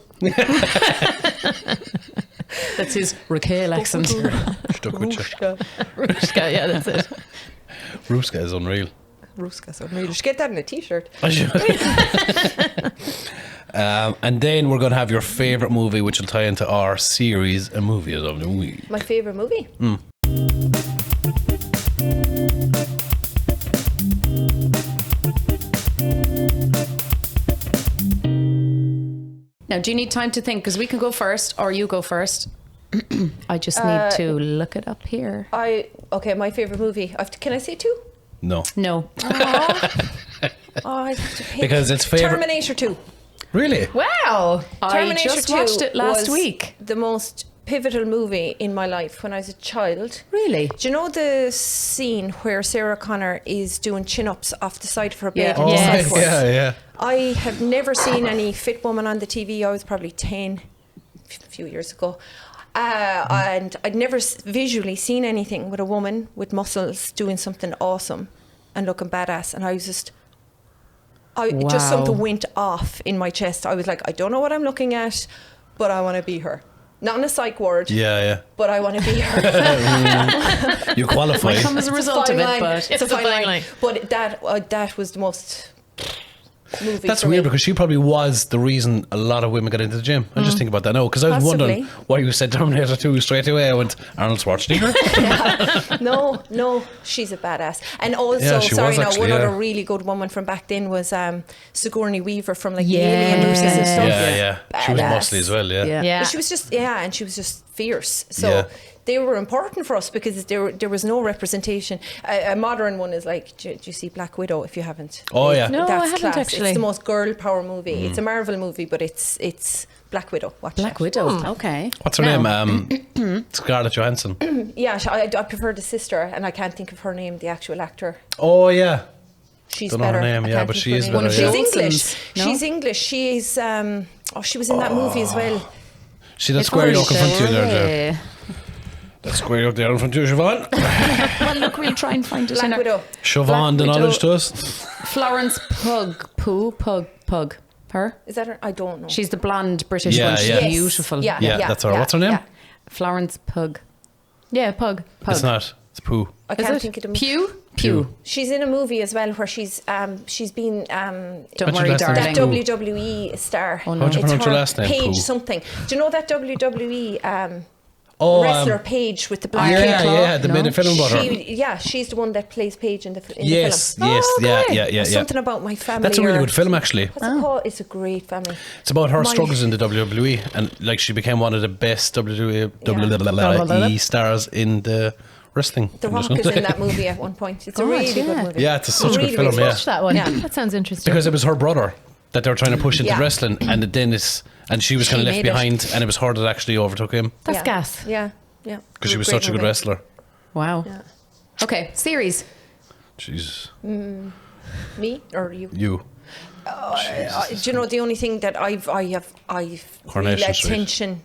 That's his Raquel accent. Stuck with you. Rushka, yeah, that's it. Ruska is unreal. Ruska, so you should get that in a t-shirt. I should. And then we're going to have your favourite movie, which will tie into our series of movies of the week. My favorite movie. Now, do you need time to think? Because we can go first, or you go first. I just need to look it up here. My favorite movie. Can I say two? No. No. I have to pick. Because it's favourite. Terminator 2. Really? Wow. I Terminator just 2 watched it last was week. The most pivotal movie in my life when I was a child. Really? Do you know the scene where Sarah Connor is doing chin-ups off the side of her bed? Yeah. on the Yes. sideboard? Yeah. I have never seen any fit woman on the TV. I was probably 10 a few years ago. And I'd never visually seen anything with a woman with muscles doing something awesome and looking badass. And I was just Wow. something went off in my chest. I was like, I don't know what I'm looking at, but I want to be her. Not in a psych ward, Yeah. but I want to be her. You qualify. Might come as a result of Fine it, line. but It's a fine line. line. But that was the most movie. That's for weird me. because she probably was the reason a lot of women got into the gym. I just think about that now because I was wondering Possibly. why you said Terminator 2 straight away. I went, Arnold Schwarzenegger? No, she's a badass. And also, Yeah, she was actually, one yeah. other really good woman from back then was Sigourney Weaver from like the Yes. Alien movies and stuff. Yeah. She was Badass. muscly as well, yeah. Yeah. But she was just and she was just fierce. So Yeah. they were important for us because there was no representation. A modern one is like, do you see Black Widow? If you haven't, Oh, yeah. No, that's I haven't class. actually. It's the most girl power movie. It's a Marvel movie, but it's Black Widow. Watch Black that. Widow. Okay. What's her name? Scarlett Johansson. Yeah, I prefer the sister, and I can't think of her name. The actual actor. Oh, yeah. She's Don't know her better. name, I yeah, can't but think she of is her better, name. yeah. She's English. Olsen's, no? She's English. She is. She was in that movie as well. See that square yoke in front of you there, Joe? Yeah. That square yoke there in front of you, Siobhan. Well, look, we'll try and find it. Black Widow. Siobhan, the Widow. knowledge to us. Florence Pug. Her? Is that her? I don't know. She's the blonde British Yeah, one. She's yeah. Yes. beautiful. Yeah, Yeah, that's her. What's her name? yeah. Florence Pug. Yeah, Pug. It's not. It's Pooh. I Is can't it? think of the Pew? Pew. She's in a movie as well where she's been Don't What's your worry, last name? that darling. WWE star. Oh, no. How'd you It's pronounce her her, last name? Paige Pooh. something. Do you know that WWE Oh, wrestler Paige with the black yeah, hair? yeah. They made a film about her. She's the one that plays Paige in the film. Yes, Oh, yeah. There's something about my family. That's a really or- good film, actually. What's it called? It's a great family. It's about her My- struggles in the WWE, and like she became one of the best WWE stars in the wrestling. The Rock is in that movie at one point. It's a really good movie. Yeah, it's such a Really, good film. really Yeah, Watch that one. Yeah. That sounds interesting. because it was her brother that they were trying to push into Yeah. wrestling, and then and she was kind of left made it. behind, and it was her that actually overtook him That's Yeah. gas. Yeah, yeah. because she was Great such a good movie. wrestler. Wow. Yeah. Okay, series. Jeez, Me or you? you. Do you know the only thing that I've really Coronation Street. attention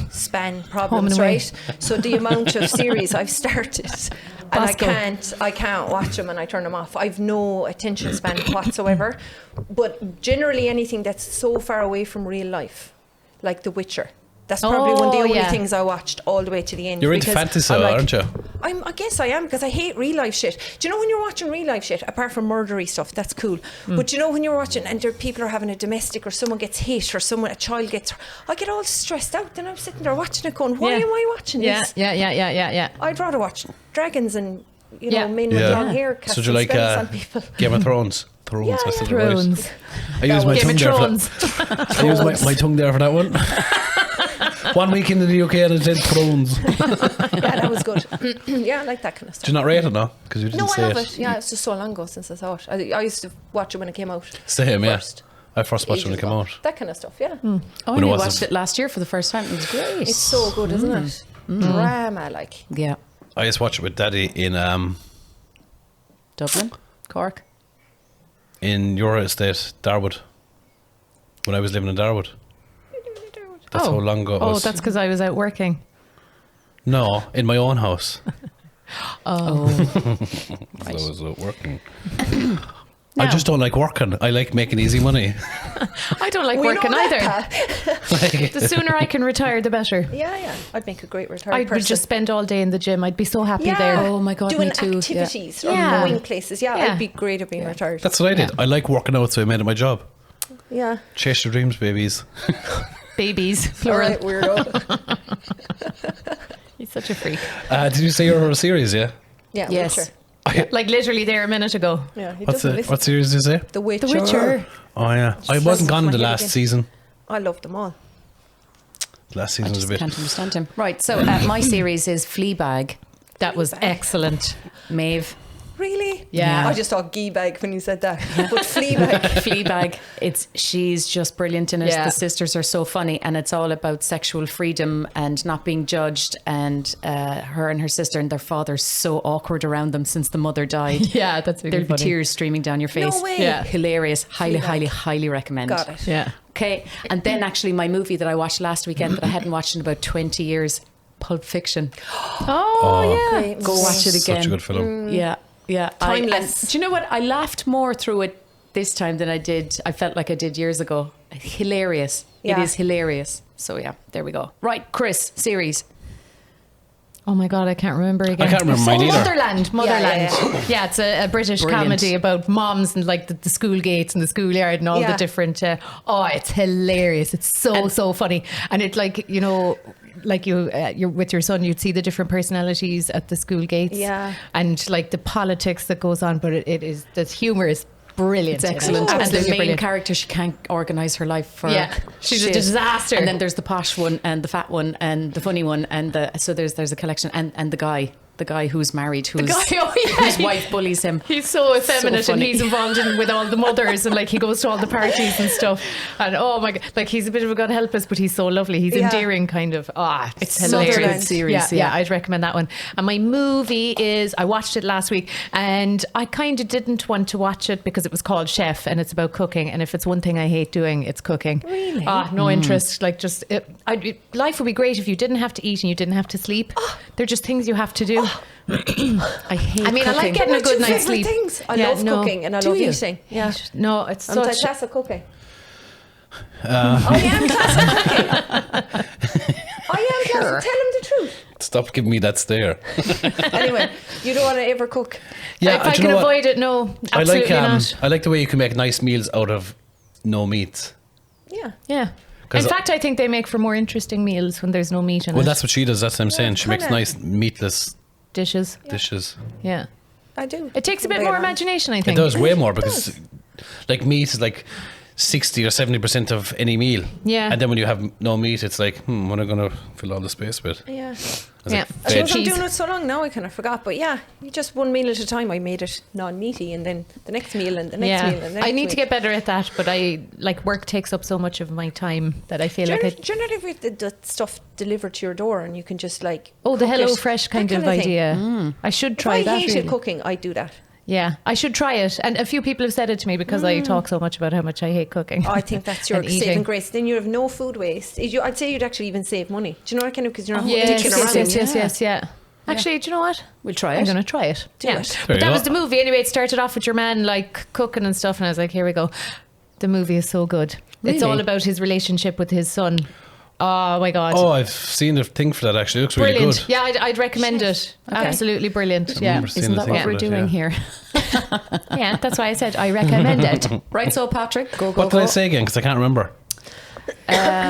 span Home problems, and away. right? So the amount of series I've started and Bosco. I can't watch them and I turn them off. I've no attention span whatsoever. But generally anything that's so far away from real life, like The Witcher. That's probably one of the Oh, only yeah. things I watched all the way to the end. You're into because fantasy, I'm like- aren't you? I guess I am, because I hate real life shit. Do you know when you're watching real life shit, apart from murdery stuff, that's cool. But do you know when you're watching and people are having a domestic or someone gets hit or a child gets, I get all stressed out. Then I'm sitting there watching it going, why Yeah. am I watching Yeah, this? yeah. I'd rather watch dragons and, you know, Yeah. men with Yeah. long hair So casting do you like spells on people. Game of Thrones? Thrones, Yeah, that's yeah. the right. Thrones. I use my Game tongue of there for Thrones. that. I use my tongue there for that one. 1 week into the UK and it said Thrones. Yeah, that was good. Yeah, I like that kind of stuff. Do you not rate it now? Because you didn't No, I say love it. it. Yeah, it's just so long ago since I saw it. I used to watch it when it came out. Same, yeah. First. I first watched it when it Ages came ago. out. That kind of stuff, yeah. Oh, I When it only was watched a- it last year for the first time. It was great. It's so good, isn't it? Drama, like. Yeah. I used to watch it with Daddy Dublin, Cork. in your estate, Darwood. When I was living in Darwood. That's how long ago it Oh, was. that's because I was out working. No, in my own house. Oh. I was working. Now. I just don't like working. I like making easy money. I don't like We working know either. that, The sooner I can retire, the better. Yeah, yeah. I'd make a great retired I person. would just spend all day in the gym. I'd be so happy yeah. there. Oh my God, doing me too. Yeah. activities or Yeah. going places. Yeah, Yeah. I'd be great at being retired. That's what I did. I like working out, so I made it my job. Yeah. Chase your dreams, babies. Babies, All plural. right, weirdo. He's such a freak. Did you say you're a series, yeah? Yeah, Yes. Witcher. Like literally there a minute ago. Yeah, he What's doesn't the, listen. what series did you say? The Witcher. The Witcher. Oh, yeah. I Just wasn't gone in the my head last again. season. I love them all. The last I season was a just bit. can't understand him. Right, so my series is Fleabag. That was excellent. Maeve. Really? Yeah. I just thought gee bag when you said that. But Fleabag. Fleabag. She's just brilliant in it. Yeah. The sisters are so funny, and it's all about sexual freedom and not being judged. And her and her sister and their father's so awkward around them since the mother died. Yeah, that's really There'll be funny. tears streaming down your face. No way. Yeah. Hilarious. Highly, Fleabag. highly, highly recommend. Got it. Yeah. Okay, and then actually my movie that I watched last weekend that I hadn't watched in about 20 years, Pulp Fiction. Oh, yeah. Great. Go watch it again. Such a good film. Yeah, yeah. Timeless. Do you know what? I laughed more through it this time than I felt like I did years ago. Hilarious. It Yeah. is hilarious. So yeah, there we go. Right, Chris, series. Oh my God, I can't remember again. I can't remember mine either. Motherland. Yeah, Yeah, it's a British Brilliant. comedy about moms and like the school gates and the schoolyard and all Yeah. the different. It's hilarious. It's so funny, and it's like like you're with your son, you'd see the different personalities at the school gates. Yeah. and like the politics that goes on, but it is the humor is brilliant. It's excellent. And the Absolutely main brilliant. character, she can't organise her life for Yeah, she's a shit. disaster. And then there's the posh one and the fat one and the funny one and so there's a collection and the guy who's married whose whose wife bullies him. He's so effeminate and funny. he's involved with all the mothers and like he goes to all the parties and stuff. And oh my God, like he's a bit of a God help us, but he's so lovely. He's Yeah. endearing kind of. It's such a hilarious. good series, yeah. I'd recommend that one. And my movie is, I watched it last week and I kind of didn't want to watch it because it was called Chef and it's about cooking. And if it's one thing I hate doing, it's cooking. Really? No interest. Like just, life would be great if you didn't have to eat and you didn't have to sleep. They're just things you have to do. I hate I mean, I like cooking. getting a What good your night's favourite sleep. things? I Yeah, love no. cooking and I Do love you? eating. Yeah. No, it's I'm such. classic cooking. I am classic cooking. I am classic. Tell him the truth. Stop giving me that stare. Anyway, you don't want to ever cook. If I do you can know what? avoid it, no, absolutely not. I like the way you can make nice meals out of no meat. Yeah. Yeah. 'Cause In fact, I think they make for more interesting meals when there's no meat in Well, it. that's what she does. That's what I'm saying. She makes kinda. nice meatless Dishes. dishes. Yeah. I do. It takes a bit Bring more on. imagination, I It think. does way more because, like, meat is like 60 or 70% of any meal. Yeah. And then when you have no meat, it's like, what am I going to fill all the space with? Yeah. Yeah. I suppose I'm Cheese. doing it so long now I kind of forgot. But yeah, you just one meal at a time. I made it non-meaty, and then the next meal, and the next meal, and the next I need meal. to get better at that, but I like work takes up so much of my time that I feel Do you like know- do you know if the stuff delivered to your door and you can just like the cook Hello it? Fresh That kind of thing. idea. I should try If I that. hated really. cooking, I'd do that. Yeah, I should try it. And a few people have said it to me because I talk so much about how much I hate cooking. I think that's your And saving eating. grace. Then you have no food waste. I'd say you'd actually even save money. Do you know what kind of? Because you're not Yes, dicking yes, around. yes, yeah. Actually, do you know what? We'll try I'm it. going to try it. Do it. There But you that go. was the movie. Anyway, it started off with your man like cooking and stuff, and I was like, here we go. The movie is so good. It's Really? all about his relationship with his son. Oh my god. Oh, I've seen the thing for that actually. It looks really Brilliant. good. Yeah, I'd recommend it. Absolutely brilliant. I Yeah. remember seeing Isn't the that thing what for we're it, doing yeah. here? Yeah, that's why I said I recommend it. Right, so Patrick, go. What did I say again? Because I can't remember.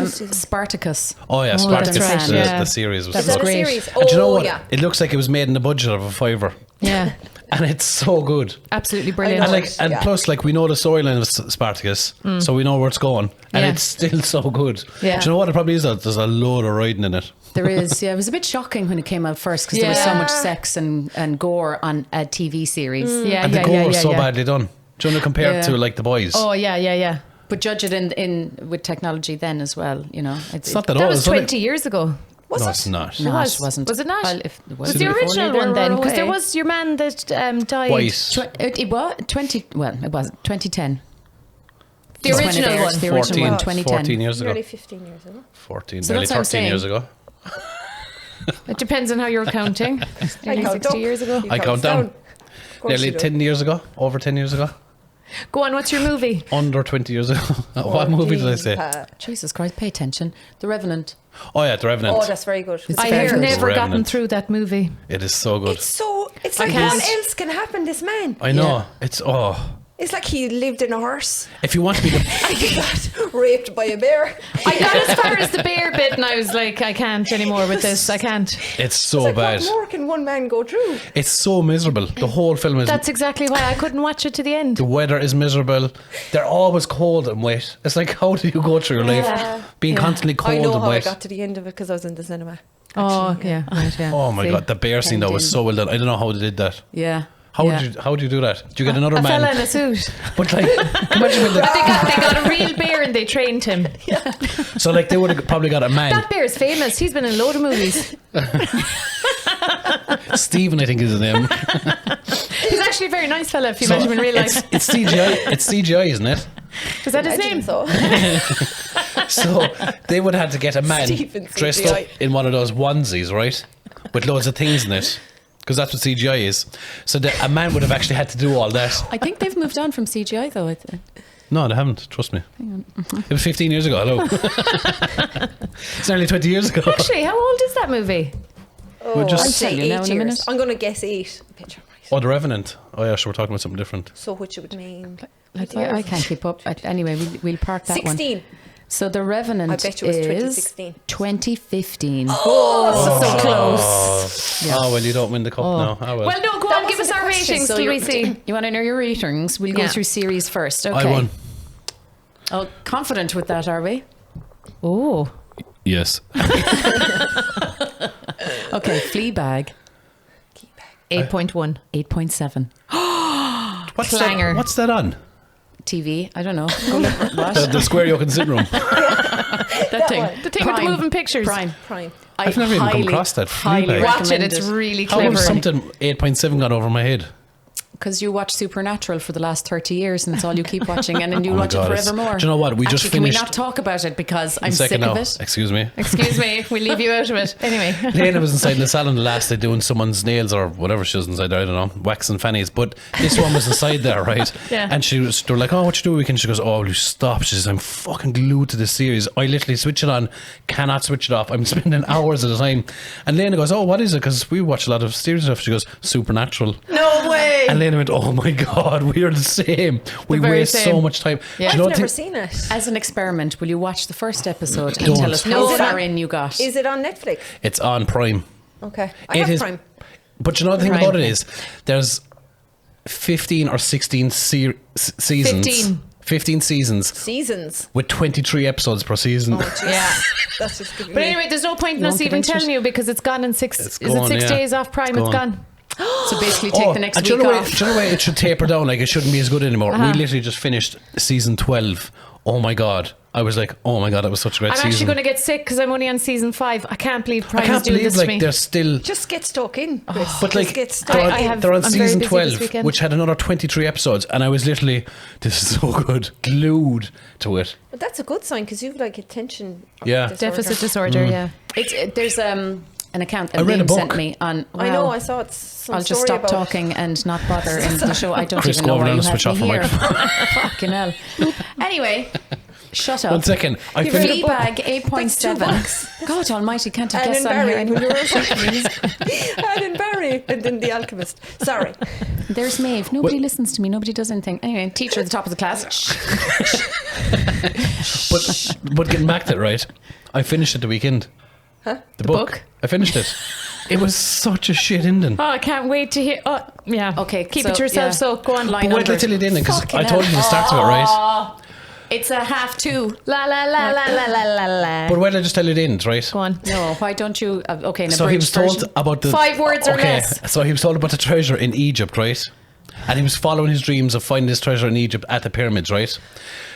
Spartacus. Oh yeah, Oh, Spartacus. that's right, the, yeah. the series was That Is so that a great. series? And do you know Oh what? yeah. It looks like it was made in the budget of a $5, Yeah. and it's so good. Absolutely I brilliant. know. And like, and Yeah. plus, like we know the storyline of Spartacus, so we know where it's going, and Yeah. it's still so good. Yeah. Do you know what it probably is? There's a load of riding in it. There is, yeah. It was a bit shocking when it came out first because there was so Yeah. much sex and gore on a TV series. Yeah, And yeah, the gore yeah, is yeah, so yeah. badly done. Do you want to compare it Yeah. to like The Boys? Oh yeah, yeah, yeah. But judge it in with technology then as well, you know. It's not that That old. was It's only- 20 years ago. Was no, it? it's not. No, was. it wasn't. Was it not? Well, if, Was the original one then? Because there was your man that died. White. It was 20. Well, it was 2010. The That's when it original aired. one. The original 14, one, 2010. 14 years ago. Nearly 15 years ago. 14, So nearly that's what I'm 13 years saying. ago. It depends on how you're counting. Nearly count 60 up. years ago. You I count down. Of course Nearly you do. 10 years ago. Over 10 years ago. Go on, what's your movie? Under 20 years ago. What movie did I say? Jesus Christ, pay attention. The Revenant. Oh yeah, The Revenant. Oh, that's very good. It's I very have good. never gotten Revenant. through that movie. It is so good. It's I like can't. what else can happen? This man. I know. Yeah. It's It's like he lived in a horse. if you want to be the I got raped by a bear. I got as far as the bear bit and I was like, I can't anymore with this. I can't. it's so It's like, bad. what more can one man go through? It's so miserable. The whole film is That's exactly why I couldn't watch it to the end. the weather is miserable. They're always cold and wet. It's like how do you go through your life being constantly I cold know and how I wet? got to the end of it because I was in the cinema. Oh, yeah. Right, yeah. Oh my See? god, the bear scene though was so well done. I don't know how they did that. Yeah. How yeah. would you do that? Do you get another A man? fella in a suit. But like, imagine when They got a real bear and they trained him. so like they would have probably got a man. That bear's famous. He's been in a load of movies. Stephen, I think is his name. He's actually a very nice fella if you met him in real life. It's CGI. It's CGI, isn't it? Is that his Imagine name? so. So they would have to get a man Stephen dressed CGI. up in one of those onesies, right? With loads of things in it. Because that's what CGI is. So a man would have actually had to do all that. I think they've moved on from CGI though. No, they haven't. Trust me. It was 15 years ago. Hello. It's nearly 20 years ago. Actually, how old is that movie? We're just- I'll I'd say tell you now 8 in a years. minute. I'm going to guess 8. Picture right. Oh, The Revenant. Oh yeah, sure. We're talking about something different. So which it would mean? I can't keep up. Anyway, we'll park that one. 16. So The Revenant I bet you it was is 2016. 2015. Oh, So close. Oh well, you don't win the cup now. Oh, well. Well, no, go That on, give us wasn't our the question. ratings So till we you're- see. You want to know your ratings? We'll go Yeah. through series first. Okay. I won. Oh, confident with that, are we? Oh. Yes. Okay, Fleabag, 8.1. 8.7. What's Clanger. What's that on? TV, I don't know. Go look, what? The Square Yoke and Sitting Room. that thing. one. The thing with the moving pictures. Prime. Prime. I've never even come across that. Highly Fleabag. Watch it, recommend it's really How clever. has something 8.7 gone over my head? Because you watch Supernatural for the last 30 years and it's all you keep watching and then you Oh my watch God, it it's- forevermore. do you know what? We just Actually, can we finished- not talk about it because I'm One sick second of now. it? Excuse me. Excuse me, we'll leave you out of it. Anyway. Lena was inside the salon the last day doing someone's nails or whatever she was inside there, I don't know, waxing fannies. But this one was inside there, right? Yeah. And they were like, oh, what you do weekend? She goes, oh, will you stop? She says, I'm fucking glued to this series. I literally switch it on, cannot switch it off. I'm spending hours at a time. And Lena goes, oh, what is it? Because we watch a lot of series stuff. She goes, Supernatural. No way. And Lena went, oh my God, we are the same. We very waste so same. much time. Yeah. Do you I've know never what seen it. As an experiment, will you watch the first episode and Don't. tell us No, how is it far on- in you got? Is it on Netflix? It's on Prime. Okay. I It have is- Prime. But you know the thing Prime. about it is, there's 15 or 16 seasons. 15. 15 seasons Seasons. with 23 episodes per season. Oh, jeez. Yeah. That's just good. But anyway, there's no point in us Won't get even into telling it. you because it's gone in 6. It's Is gone, it 6 yeah. days off Prime? It's gone. So basically, take the next and do week you know off. do you know why it should taper down? Like, it shouldn't be as good anymore. We literally just finished season 12. Oh my God. I was like, oh my God, that was such a great I'm season. actually going to get sick because I'm only on season 5. I can't believe I Prime's can't doing believe this to me. they're still... Just get stuck in, Chris. But Just like, get stuck. they're on, I'm they're on very season busy this 12, weekend. which had another 23 episodes, and I was literally, this is so good, glued to it. But that's a good sign because you've like attention Yeah. disorder. Deficit disorder, yeah. There's an account that I read a Liam book. sent me on. I know. wow. I saw it. Some I'll just story stop about talking and not bother in the show. I don't Chris, even go know over why there you and have switch me off your here. Fucking hell. Anyway, shut up. 1 second. I You've read finished... a book. Fleabag That's 2 books. 8.7. God almighty, can't I Anne guess and on here Barry. When anyway? you were Anne and Barry, and then The Alchemist. Sorry. There's Maeve. Nobody listens to me. Nobody does anything. Anyway, teacher at the top of the class. But getting back to it, right? I finished it the weekend. Huh? The book. book? I finished it. It was such a shit ending. Oh, I can't wait to hear. Oh, yeah. Okay, Keep so, it to yourself, yeah. so go on. Line But wait till I under. tell you the ending, because Fucking I told you the start of it, right? It's a half 2. La la la la la la la la. But wait till I just tell you the end, right? Go on. No, why don't you? Okay, in a So he was told version. about the 5 words or less. So he was told about the treasure in Egypt, right? And he was following his dreams of finding this treasure in Egypt at the pyramids, right?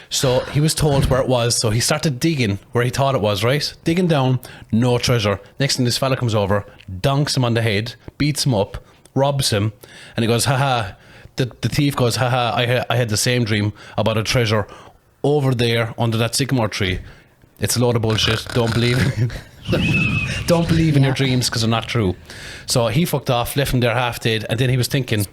So he was told where it was. So he started digging where he thought it was, right? Digging down, no treasure. Next thing, this fella comes over, dunks him on the head, beats him up, robs him, and he goes, haha. The thief goes, haha, I had the same dream about a treasure over there under that sycamore tree. It's a load of bullshit. Don't believe Don't believe in your dreams because they're not true. So he fucked off, left him there half dead, and then he was thinking,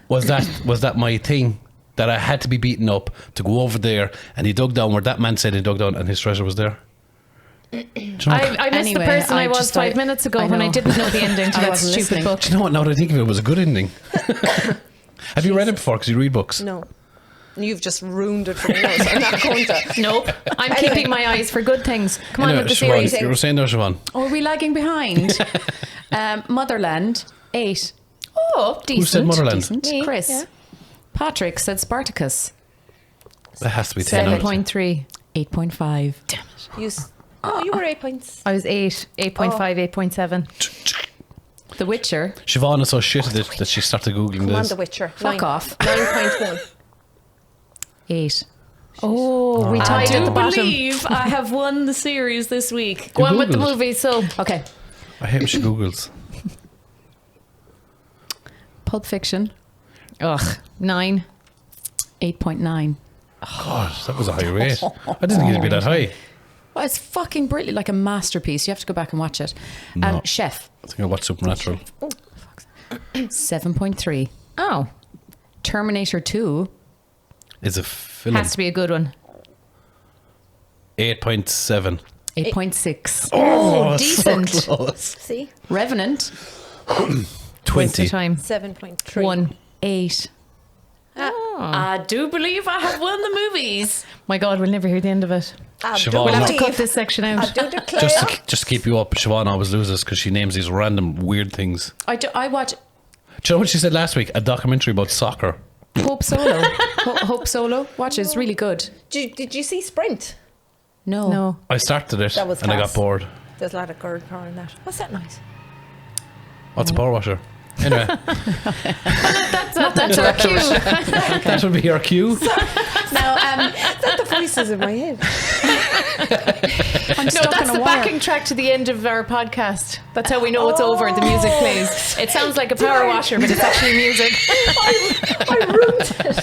was that my thing? That I had to be beaten up to go over there, and he dug down where that man said he dug down, and his treasure was there. Do you know what? I missed Anyway, the person I I was just 5 thought- minutes ago I when I know. didn't know the ending to I that wasn't stupid listening. book. Do you know what? Now that I think of it, it was a good ending. Have you read it before? Because you read books. No. You've just ruined it for me now, so I'm not going to. Nope. I'm keeping my eyes for good things. Come on Anyway, with the Siobhan, series. you were saying there, Siobhan. Oh, are we lagging behind? Motherland 8. Oh, decent. said Motherland? Decent. Me, Chris. yeah. Patrick said Spartacus. That has to be 10 out of 10. 7.3. 8.5. You were 8 points. I was 8, 8.5, 8.7. The Witcher. Siobhan is so shit at it that she started Googling Come on, this. The Witcher. Fuck off. 9.1. 8. Oh, we tied at the bottom. I have won the series this week. Go on with the Googled. movie. So, Okay. I hate when she Googles. Pulp Fiction. ugh, 9. 8.9. God, that was a high rate. I didn't think it'd be that high. Well, it's fucking brilliant. Like a masterpiece. You have to go back and watch it. No. Chef. I think I watched Supernatural. 7.3. Oh, Terminator 2. It's a film. has to be a good one. 8.7. 8.6. Oh, decent. So close. See? Revenant. Waste 20. of time. 7.3. 1. 8. I do believe I have won the movies. My God, we'll never hear the end of it. Siobhan, We'll have to no. cut this section I out. do declare. Just to keep you up, Siobhan always loses because she names these random weird things. I watch Do you know what she said last week? A documentary about soccer. Hope Solo. Hope Solo. Watch it. It's really good. Did you see Sprint? No. No. I started it That was and I got class. bored. There's a lot of girl power in that. What's that noise? What's a power washer? Anyway, That's our cue. that would be your cue. Now, Is that the voices in my head? I'm No, stuck that's on a the wire. backing track to the end of our podcast. That's how we know it's over. The music plays. It sounds like a power washer, but it's actually music. I ruined it.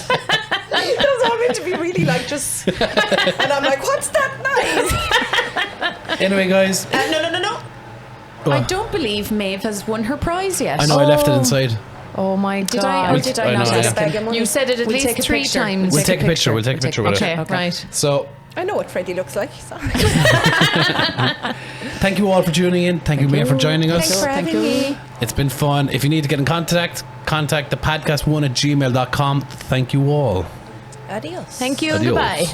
That was all meant to be really like just. And I'm like, what's that noise? Anyway, guys. No. Go I on. don't believe Maeve has won her prize yet. I know I left it inside. Oh my Did I or God. did I I not know, ask yeah. him? You said it at We'll least take a 3 picture. times. We'll take a picture. We'll take a picture with it. Okay, Okay. right. So, I know what Freddie looks like. Sorry. thank you all for tuning in. Thank you, Mia, for joining us. Thanks for Thank having you. me. It's been fun. If you need to get in contact the podcast1@gmail.com. Thank you all. Adios. Thank you. Adios. Goodbye.